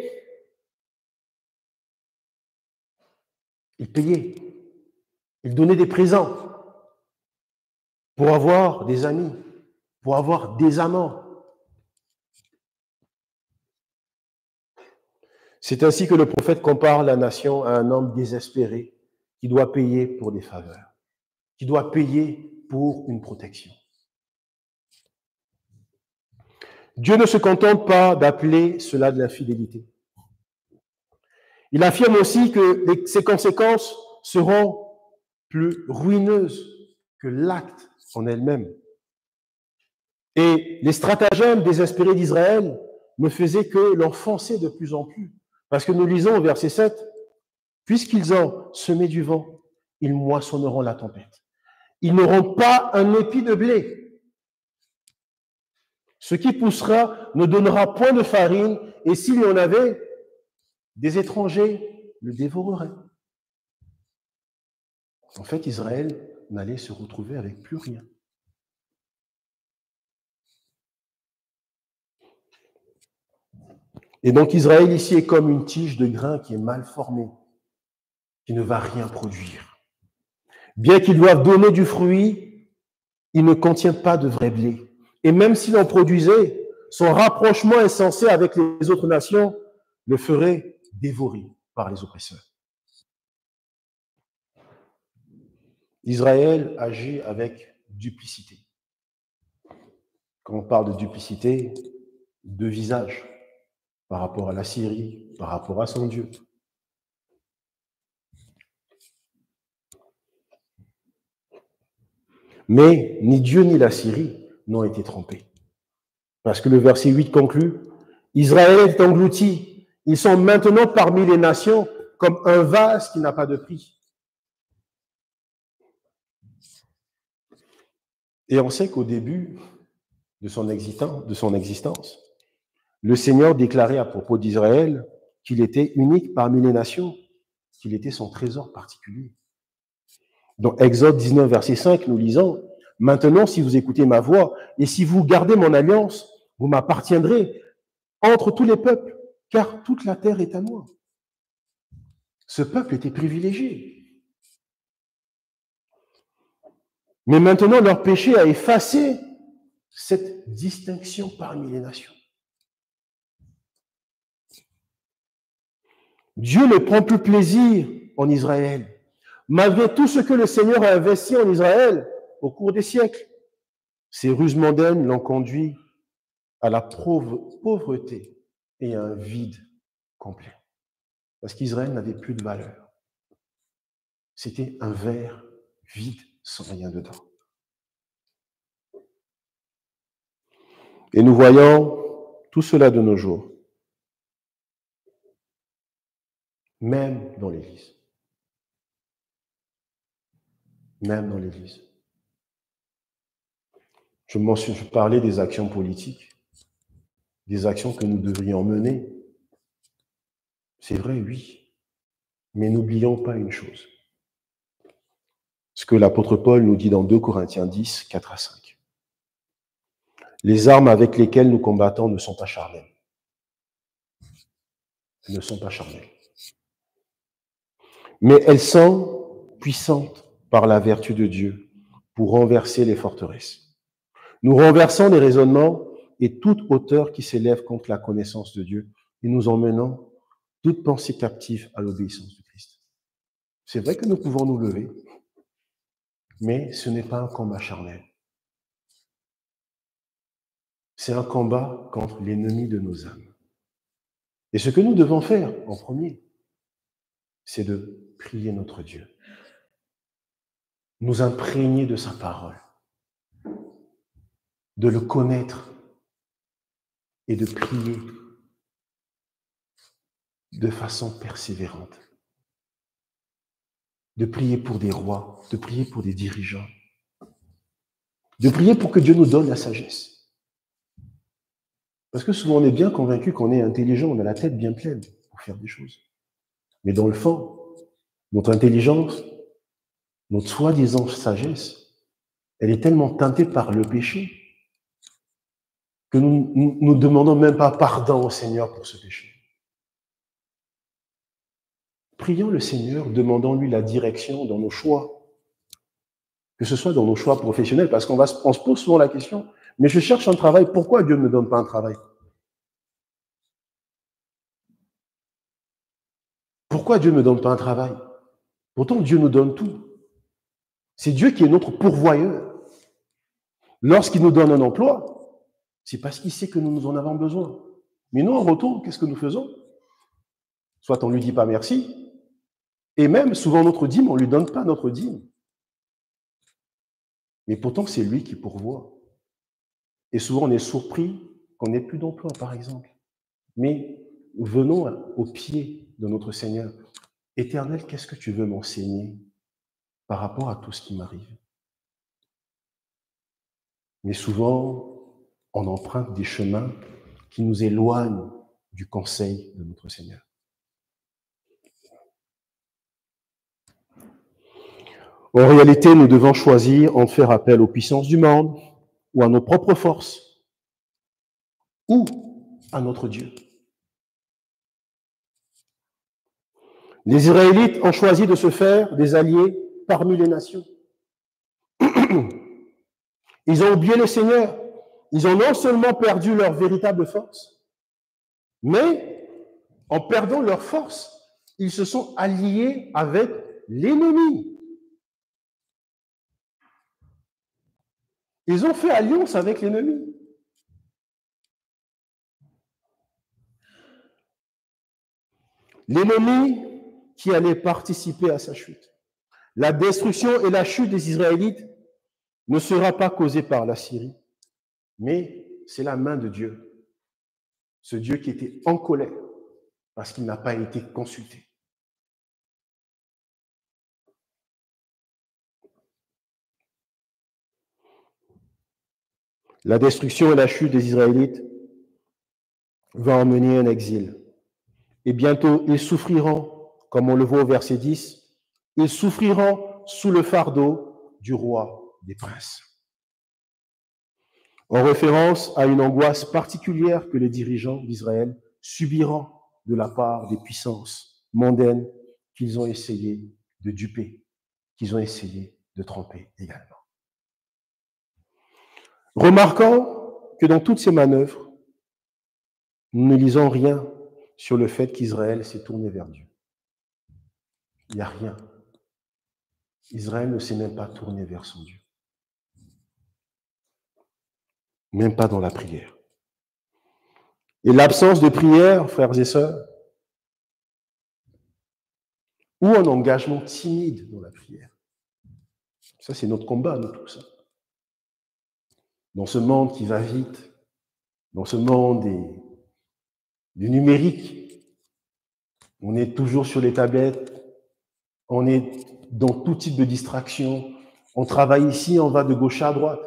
Il payait. Il donnait des présents pour avoir des amis, pour avoir des amants. C'est ainsi que le prophète compare la nation à un homme désespéré qui doit payer pour des faveurs, qui doit payer pour une protection. Dieu ne se contente pas d'appeler cela de l'infidélité. Il affirme aussi que ses conséquences seront plus ruineuses que l'acte en elle-même. Et les stratagèmes désespérés d'Israël ne faisaient que l'enfoncer de plus en plus. Parce que nous lisons au verset 7, « Puisqu'ils ont semé du vent, ils moissonneront la tempête. Ils n'auront pas un épi de blé. Ce qui poussera ne donnera point de farine, et s'il y en avait, des étrangers le dévoreraient. » En fait, Israël n'allait se retrouver avec plus rien. Et donc Israël ici est comme une tige de grain qui est mal formée, qui ne va rien produire. Bien qu'il doive donner du fruit, il ne contient pas de vrai blé. Et même s'il en produisait, son rapprochement insensé avec les autres nations le ferait dévorer par les oppresseurs. Israël agit avec duplicité. Quand on parle de duplicité, deux visages par rapport à la Syrie, par rapport à son Dieu. Mais ni Dieu ni la Syrie n'ont été trompés. Parce que le verset 8 conclut, Israël est englouti. Ils sont maintenant parmi les nations comme un vase qui n'a pas de prix. Et on sait qu'au début de son existence, le Seigneur déclarait à propos d'Israël qu'il était unique parmi les nations, qu'il était son trésor particulier. Dans Exode 19, verset 5, nous lisons, « Maintenant, si vous écoutez ma voix et si vous gardez mon alliance, vous m'appartiendrez entre tous les peuples, car toute la terre est à moi. » Ce peuple était privilégié. Mais maintenant, leur péché a effacé cette distinction parmi les nations. Dieu ne prend plus plaisir en Israël. Malgré tout ce que le Seigneur a investi en Israël au cours des siècles, ces ruses mondaines l'ont conduit à la pauvreté et à un vide complet. Parce qu'Israël n'avait plus de valeur. C'était un verre vide sans rien dedans. Et nous voyons tout cela de nos jours, même dans l'Église. Même dans l'Église. Je parlais des actions politiques, des actions que nous devrions mener. C'est vrai, oui. Mais n'oublions pas une chose. Ce que l'apôtre Paul nous dit dans 2 Corinthiens 10, 4 à 5. Les armes avec lesquelles nous combattons ne sont pas charnelles. Elles ne sont pas charnelles. Mais elles sont puissantes par la vertu de Dieu pour renverser les forteresses. Nous renversons les raisonnements et toute hauteur qui s'élève contre la connaissance de Dieu et nous emmenons toute pensée captive à l'obéissance de Christ. C'est vrai que nous pouvons nous lever, mais ce n'est pas un combat charnel. C'est un combat contre l'ennemi de nos âmes. Et ce que nous devons faire en premier, c'est de prier notre Dieu, nous imprégner de sa parole, de le connaître et de prier de façon persévérante, de prier pour des rois, de prier pour des dirigeants, de prier pour que Dieu nous donne la sagesse. Parce que souvent on est bien convaincu qu'on est intelligent, on a la tête bien pleine pour faire des choses. Mais dans le fond, notre intelligence, notre soi-disant sagesse, elle est tellement teintée par le péché que nous ne demandons même pas pardon au Seigneur pour ce péché. Prions le Seigneur, demandons-lui la direction dans nos choix, que ce soit dans nos choix professionnels, parce qu'on se pose souvent la question, mais je cherche un travail, pourquoi Dieu ne me donne pas un travail? Pourquoi Dieu ne me donne pas un travail? Pourtant, Dieu nous donne tout. C'est Dieu qui est notre pourvoyeur. Lorsqu'il nous donne un emploi, c'est parce qu'il sait que nous en avons besoin. Mais nous, en retour, qu'est-ce que nous faisons? Soit on ne lui dit pas merci, et même, souvent, notre dîme, on ne lui donne pas notre dîme. Mais pourtant, c'est lui qui pourvoit. Et souvent, on est surpris qu'on n'ait plus d'emploi, par exemple. Mais venons au pied de notre Seigneur. Éternel, qu'est-ce que tu veux m'enseigner par rapport à tout ce qui m'arrive? Mais souvent, on emprunte des chemins qui nous éloignent du conseil de notre Seigneur. En réalité, nous devons choisir entre faire appel aux puissances du monde ou à nos propres forces ou à notre Dieu. Les Israélites ont choisi de se faire des alliés parmi les nations. Ils ont oublié le Seigneur. Ils ont non seulement perdu leur véritable force, mais en perdant leur force, ils se sont alliés avec l'ennemi. Ils ont fait alliance avec l'ennemi. L'ennemi qui allait participer à sa chute. La destruction et la chute des Israélites ne sera pas causé par la Syrie, mais c'est la main de Dieu. Ce Dieu qui était en colère parce qu'il n'a pas été consulté. La destruction et la chute des Israélites va emmener un exil. Et bientôt, ils souffriront, comme on le voit au verset 10, ils souffriront sous le fardeau du roi des princes. En référence à une angoisse particulière que les dirigeants d'Israël subiront de la part des puissances mondaines qu'ils ont essayé de duper, qu'ils ont essayé de tromper également. Remarquons que dans toutes ces manœuvres, nous ne lisons rien sur le fait qu'Israël s'est tourné vers Dieu. Il n'y a rien. Israël ne s'est même pas tourné vers son Dieu. Même pas dans la prière. Et l'absence de prière, frères et sœurs, ou un engagement timide dans la prière. Ça, c'est notre combat, nous tous. Dans ce monde qui va vite, dans ce monde du numérique, on est toujours sur les tablettes, on est dans tout type de distraction, on travaille ici, on va de gauche à droite.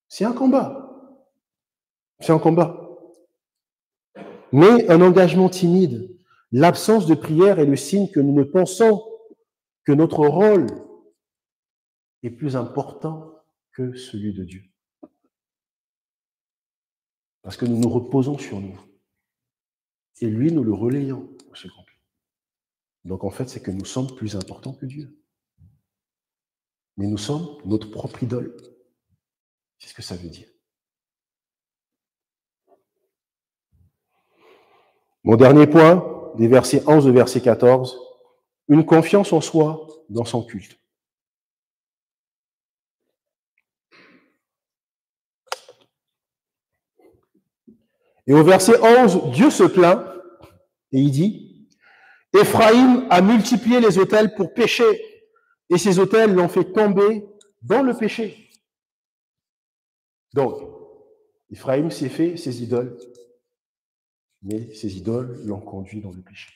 C'est un combat. C'est un combat. Mais un engagement timide, l'absence de prière est le signe que nous ne pensons que notre rôle est plus important que celui de Dieu. Parce que nous nous reposons sur nous. Et lui, nous le relayons au second plan. Donc en fait, c'est que nous sommes plus importants que Dieu. Mais nous sommes notre propre idole. C'est ce que ça veut dire. Mon dernier point, des versets 11 au verset 14, une confiance en soi dans son culte. Et au verset 11, Dieu se plaint et il dit, « Éphraïm a multiplié les autels pour pécher, et ces autels l'ont fait tomber dans le péché. » Donc, Éphraïm s'est fait ses idoles, mais ces idoles l'ont conduit dans le péché.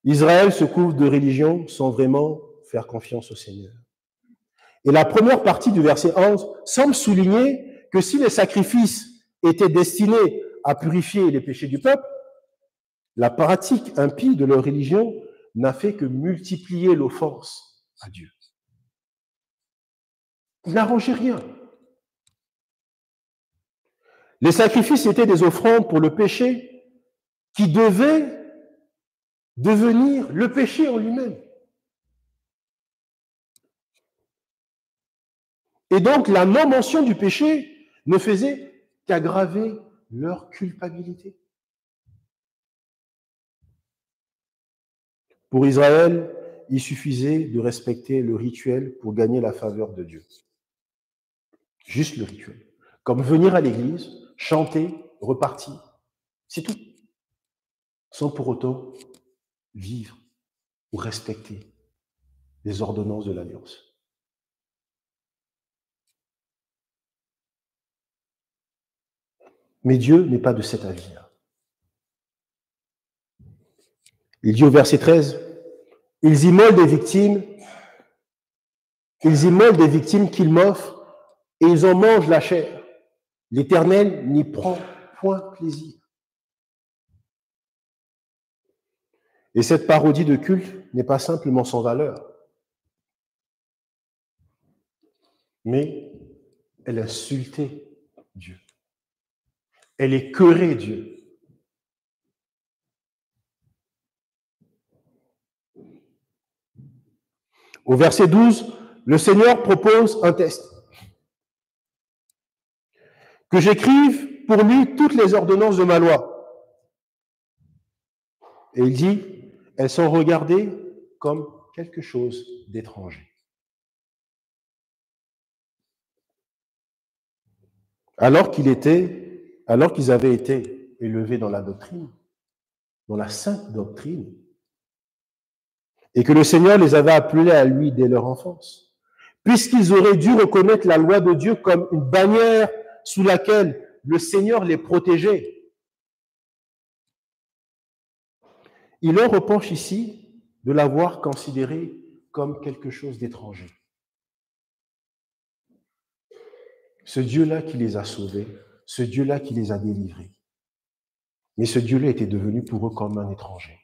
Israël se couvre de religion sans vraiment faire confiance au Seigneur. Et la première partie du verset 11 semble souligner que si les sacrifices étaient destinés à purifier les péchés du peuple, la pratique impie de leur religion n'a fait que multiplier l'offense à Dieu. Il n'arrangeait rien. Les sacrifices étaient des offrandes pour le péché qui devaient devenir le péché en lui-même. Et donc, la non-mention du péché ne faisait qu'aggraver leur culpabilité. Pour Israël, il suffisait de respecter le rituel pour gagner la faveur de Dieu. Juste le rituel. Comme venir à l'église, chanter, repartir. C'est tout. Sans pour autant vivre ou respecter les ordonnances de l'Alliance. Mais Dieu n'est pas de cet avis-là. Il dit au verset 13, « Ils immolent des victimes qu'ils m'offrent et ils en mangent la chair. L'Éternel n'y prend point plaisir. » Et cette parodie de culte n'est pas simplement sans valeur, mais elle insultait Dieu. Elle écœurait Dieu. Au verset 12, le Seigneur propose un test. Que j'écrive pour lui toutes les ordonnances de ma loi. Et il dit, elles sont regardées comme quelque chose d'étranger. Alors qu'ils avaient été élevés dans la doctrine, dans la sainte doctrine, et que le Seigneur les avait appelés à lui dès leur enfance, puisqu'ils auraient dû reconnaître la loi de Dieu comme une bannière sous laquelle le Seigneur les protégeait. Il leur reproche ici de l'avoir considéré comme quelque chose d'étranger. Ce Dieu-là qui les a sauvés, ce Dieu-là qui les a délivrés. Mais ce Dieu-là était devenu pour eux comme un étranger.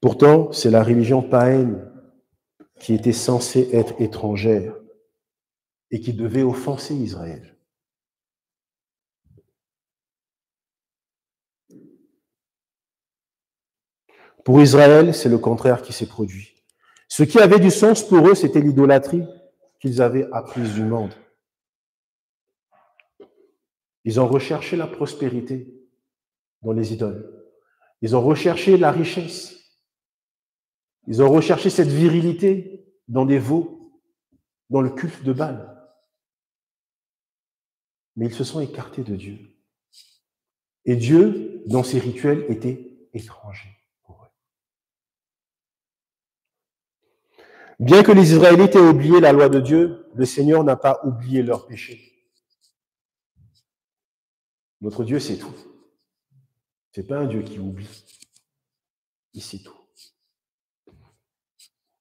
Pourtant, c'est la religion païenne qui était censée être étrangère et qui devait offenser Israël. Pour Israël, c'est le contraire qui s'est produit. Ce qui avait du sens pour eux, c'était l'idolâtrie qu'ils avaient apprise du monde. Ils ont recherché la prospérité dans les idoles. Ils ont recherché la richesse. Ils ont recherché cette virilité dans des veaux, dans le culte de Baal. Mais ils se sont écartés de Dieu. Et Dieu, dans ses rituels, était étranger pour eux. Bien que les Israélites aient oublié la loi de Dieu, le Seigneur n'a pas oublié leurs péchés. Notre Dieu sait tout. Ce n'est pas un Dieu qui oublie. Il sait tout.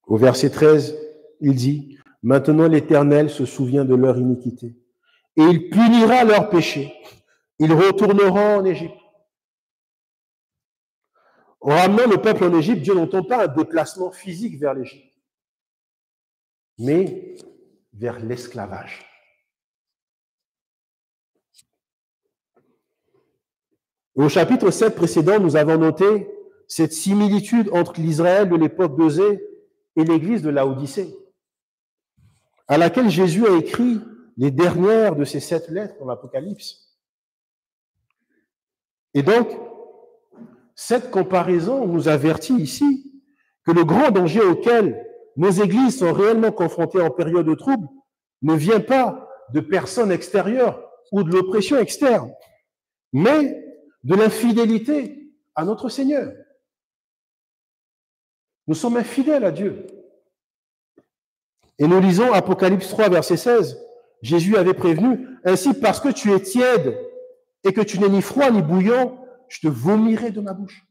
Au verset 13, il dit, « Maintenant l'Éternel se souvient de leur iniquité, et il punira leurs péchés. Ils retourneront en Égypte. » En ramenant le peuple en Égypte, Dieu n'entend pas un déplacement physique vers l'Égypte, mais vers l'esclavage. Au chapitre 7 précédent, nous avons noté cette similitude entre l'Israël de l'époque d'Osée et l'église de Laodicée, à laquelle Jésus a écrit les dernières de ces 7 lettres dans l'Apocalypse. Et donc, cette comparaison nous avertit ici que le grand danger auquel nos églises sont réellement confrontées en période de trouble ne vient pas de personnes extérieures ou de l'oppression externe, mais de l'infidélité à notre Seigneur. Nous sommes infidèles à Dieu. Et nous lisons Apocalypse 3, verset 16. Jésus avait prévenu, « Ainsi, parce que tu es tiède et que tu n'es ni froid ni bouillant, je te vomirai de ma bouche. »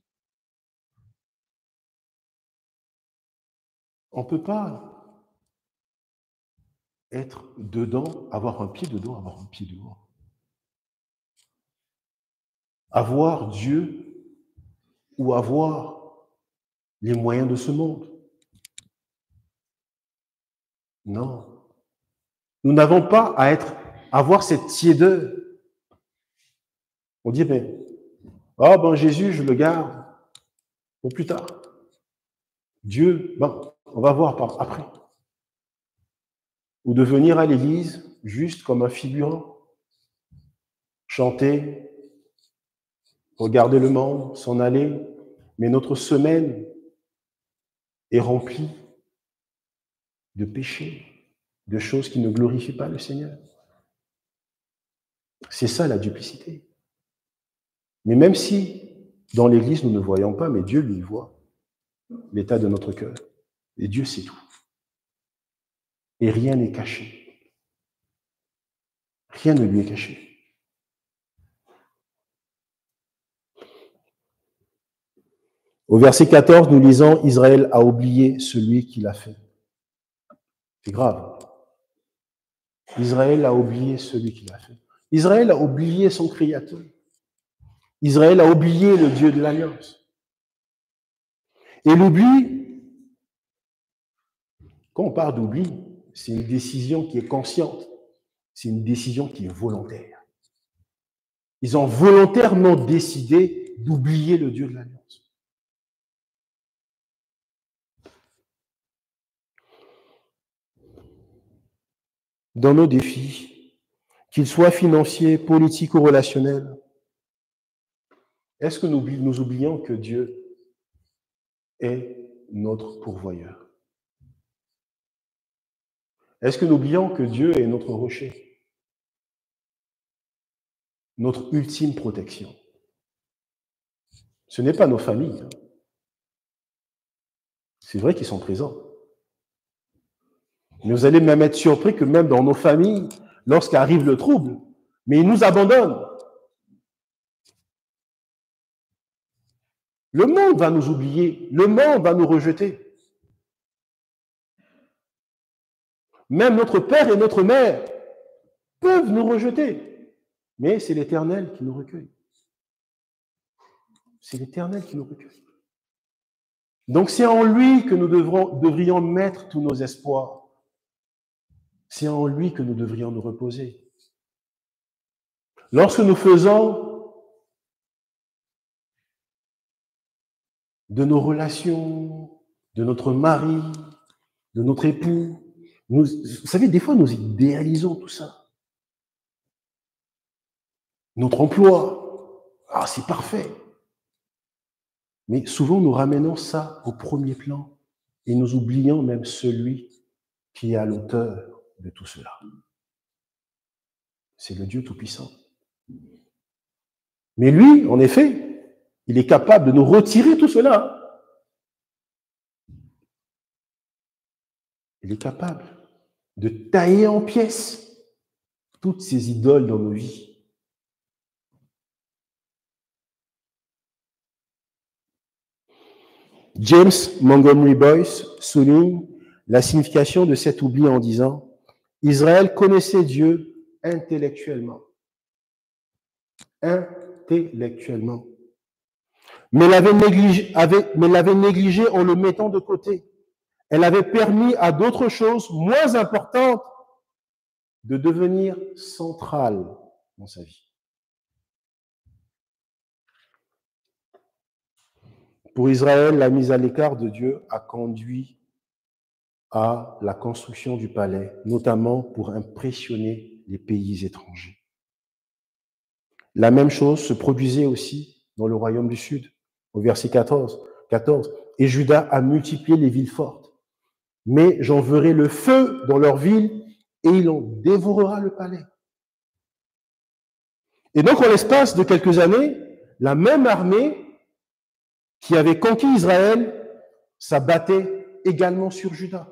On ne peut pas être dedans, avoir un pied dedans, avoir un pied dehors. Avoir Dieu ou avoir les moyens de ce monde. Non. Nous n'avons pas à avoir cette tiédeur. On dit, mais, Jésus, je le garde pour plus tard. Dieu, on va voir après. Ou de venir à l'église juste comme un figurant, chanter, regarder le monde, s'en aller, mais notre semaine est remplie de péchés, de choses qui ne glorifient pas le Seigneur. C'est ça la duplicité. Mais même si dans l'église nous ne voyons pas, mais Dieu lui voit l'état de notre cœur. Et Dieu sait tout. Et rien n'est caché. Rien ne lui est caché. Au verset 14, nous lisons « Israël a oublié celui qui l'a fait ». C'est grave. Israël a oublié celui qui l'a fait. Israël a oublié son Créateur. Israël a oublié le Dieu de l'Alliance. Et l'oubli, quand on parle d'oubli, c'est une décision qui est consciente. C'est une décision qui est volontaire. Ils ont volontairement décidé d'oublier le Dieu de l'Alliance. Dans nos défis, qu'ils soient financiers, politiques ou relationnels, est-ce que nous oublions que Dieu est notre pourvoyeur? Est-ce que nous oublions que Dieu est notre rocher? notre ultime protection. Ce n'est pas nos familles. C'est vrai qu'ils sont présents. Mais vous allez même être surpris que même dans nos familles, lorsqu'arrive le trouble, mais ils nous abandonnent. Le monde va nous oublier, le monde va nous rejeter. Même notre père et notre mère peuvent nous rejeter, mais c'est l'Éternel qui nous recueille. C'est l'Éternel qui nous recueille. Donc c'est en lui que nous devrions mettre tous nos espoirs. C'est en lui que nous devrions nous reposer. Lorsque nous faisons de nos relations, de notre mari, de notre époux, vous savez, des fois, nous idéalisons tout ça. Notre emploi, c'est parfait. Mais souvent, nous ramenons ça au premier plan et nous oublions même celui qui est à l'auteur de tout cela. C'est le Dieu Tout-Puissant. Mais lui, en effet, il est capable de nous retirer tout cela. Il est capable de tailler en pièces toutes ces idoles dans nos vies. James Montgomery Boyce souligne la signification de cet oubli en disant « Israël connaissait Dieu intellectuellement. Intellectuellement. Mais l'avait négligé en le mettant de côté. Elle avait permis à d'autres choses moins importantes de devenir centrales dans sa vie. » Pour Israël, la mise à l'écart de Dieu a conduit à la construction du palais, notamment pour impressionner les pays étrangers. La même chose se produisait aussi dans le royaume du Sud, au verset 14. Et Juda a multiplié les villes fortes. Mais j'enverrai le feu dans leurs villes et il en dévorera le palais. Et donc, en l'espace de quelques années, la même armée qui avait conquis Israël s'abattait également sur Juda.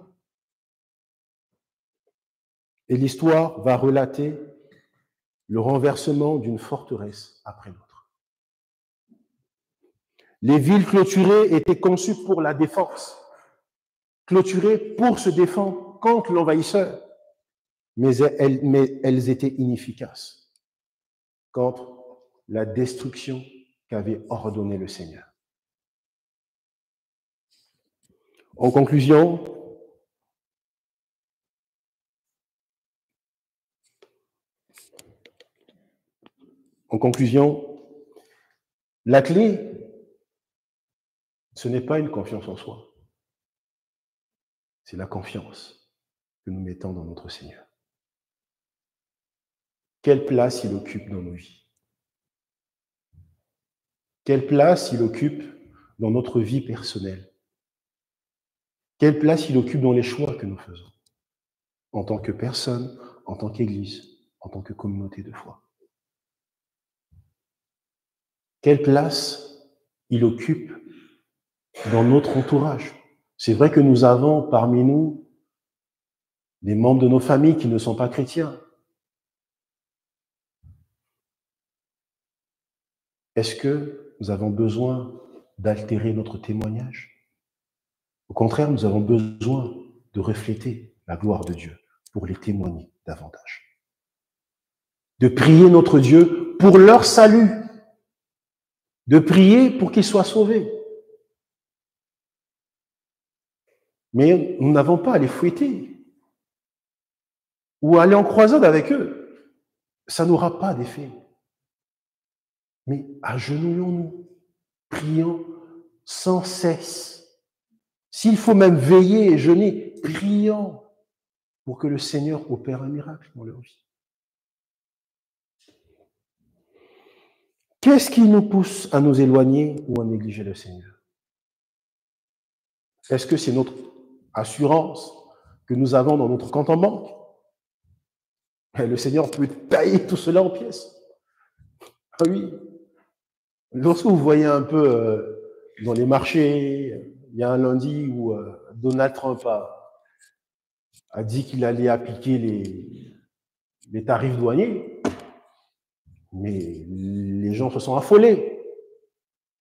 Et l'histoire va relater le renversement d'une forteresse après l'autre. Les villes clôturées étaient conçues pour la défense, clôturées pour se défendre contre l'envahisseur, mais elles étaient inefficaces contre la destruction qu'avait ordonnée le Seigneur. En conclusion, la clé, ce n'est pas une confiance en soi, c'est la confiance que nous mettons dans notre Seigneur. Quelle place il occupe dans nos vies? Quelle place il occupe dans notre vie personnelle? Quelle place il occupe dans les choix que nous faisons, en tant que personne, en tant qu'Église, en tant que communauté de foi? Quelle place il occupe dans notre entourage? C'est vrai que nous avons parmi nous des membres de nos familles qui ne sont pas chrétiens. Est-ce que nous avons besoin d'altérer notre témoignage? Au contraire, nous avons besoin de refléter la gloire de Dieu pour les témoigner davantage. De prier notre Dieu pour leur salut. De prier pour qu'ils soient sauvés. Mais nous n'avons pas à les fouetter ou à aller en croisade avec eux. Ça n'aura pas d'effet. Mais agenouillons-nous, prions sans cesse. S'il faut même veiller et jeûner, prions pour que le Seigneur opère un miracle dans leur vie. Qu'est-ce qui nous pousse à nous éloigner ou à négliger le Seigneur? Est-ce que c'est notre assurance que nous avons dans notre compte en banque? Le Seigneur peut tailler tout cela en pièces. Ah oui. Lorsque vous voyez un peu dans les marchés, il y a un lundi où Donald Trump a dit qu'il allait appliquer les tarifs douaniers, mais les gens se sont affolés.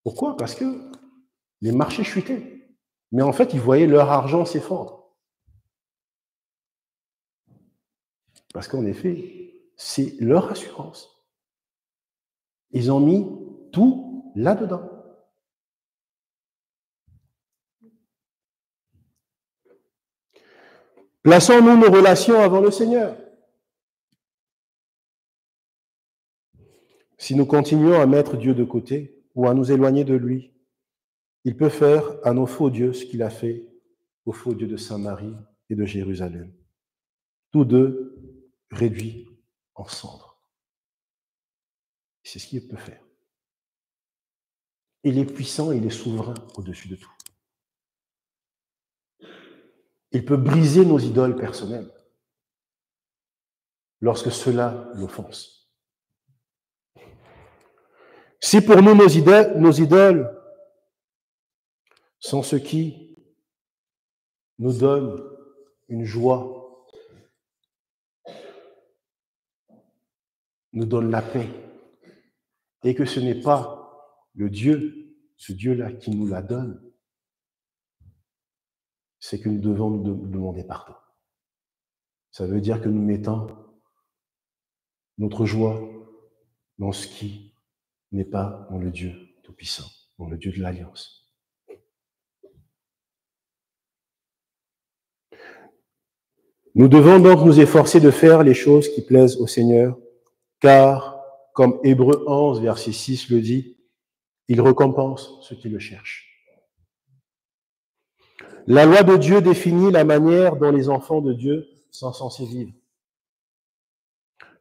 Pourquoi? Parce que les marchés chutaient. Mais en fait, ils voyaient leur argent s'effondrer. Parce qu'en effet, c'est leur assurance. Ils ont mis tout là-dedans. Plaçons-nous nos relations avant le Seigneur. Si nous continuons à mettre Dieu de côté ou à nous éloigner de lui, il peut faire à nos faux dieux ce qu'il a fait aux faux dieux de Samarie et de Jérusalem. Tous deux réduits en cendres. C'est ce qu'il peut faire. Il est puissant, il est souverain au-dessus de tout. Il peut briser nos idoles personnelles lorsque cela l'offense. Si pour nous, nos idoles sont ce qui nous donne une joie, nous donne la paix, et que ce n'est pas le Dieu, ce Dieu-là qui nous la donne, c'est que nous devons nous demander pardon. Ça veut dire que nous mettons notre joie dans ce qui n'est pas dans le Dieu Tout-Puissant, dans le Dieu de l'Alliance. Nous devons donc nous efforcer de faire les choses qui plaisent au Seigneur, car, comme Hébreux 11, verset 6 le dit, il récompense ceux qui le cherchent. La loi de Dieu définit la manière dont les enfants de Dieu sont censés vivre.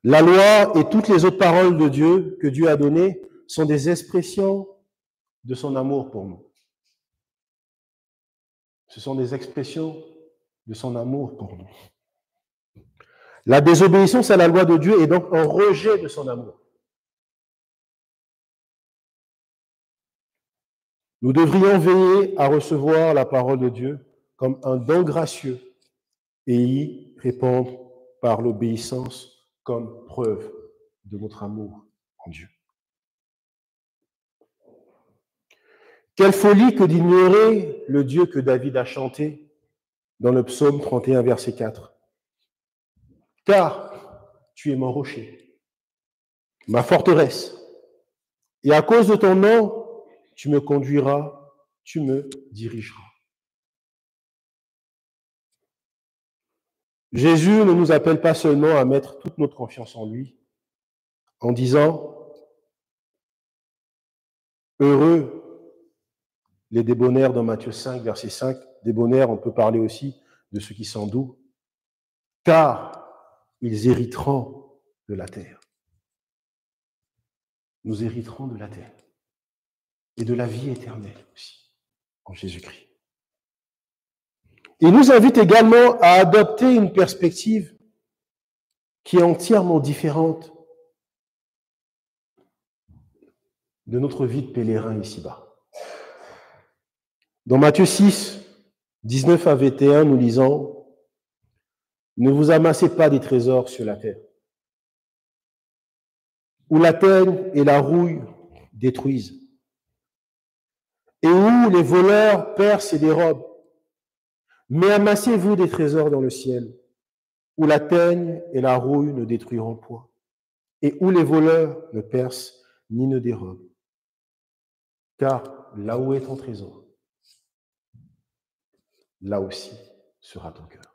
La loi et toutes les autres paroles de Dieu que Dieu a données sont des expressions de son amour pour nous. Ce sont des expressions de son amour pour nous. La désobéissance à la loi de Dieu est donc un rejet de son amour. Nous devrions veiller à recevoir la parole de Dieu comme un don gracieux et y répondre par l'obéissance comme preuve de notre amour en Dieu. Quelle folie que d'ignorer le Dieu que David a chanté dans le psaume 31, verset 4. Car tu es mon rocher, ma forteresse, et à cause de ton nom, tu me conduiras, tu me dirigeras. Jésus ne nous appelle pas seulement à mettre toute notre confiance en lui, en disant « Heureux les débonnaires » dans Matthieu 5, verset 5. Débonnaires, on peut parler aussi de ceux qui sont doux, car ils hériteront de la terre. Nous hériterons de la terre et de la vie éternelle aussi, en Jésus-Christ. Il nous invite également à adopter une perspective qui est entièrement différente de notre vie de pèlerin ici-bas. Dans Matthieu 6, 19 à 21, nous lisons « Ne vous amassez pas des trésors sur la terre, où la teigne et la rouille détruisent, et où les voleurs percent et dérobent. Mais amassez-vous des trésors dans le ciel, où la teigne et la rouille ne détruiront point, et où les voleurs ne percent ni ne dérobent. Car là où est ton trésor, là aussi sera ton cœur. »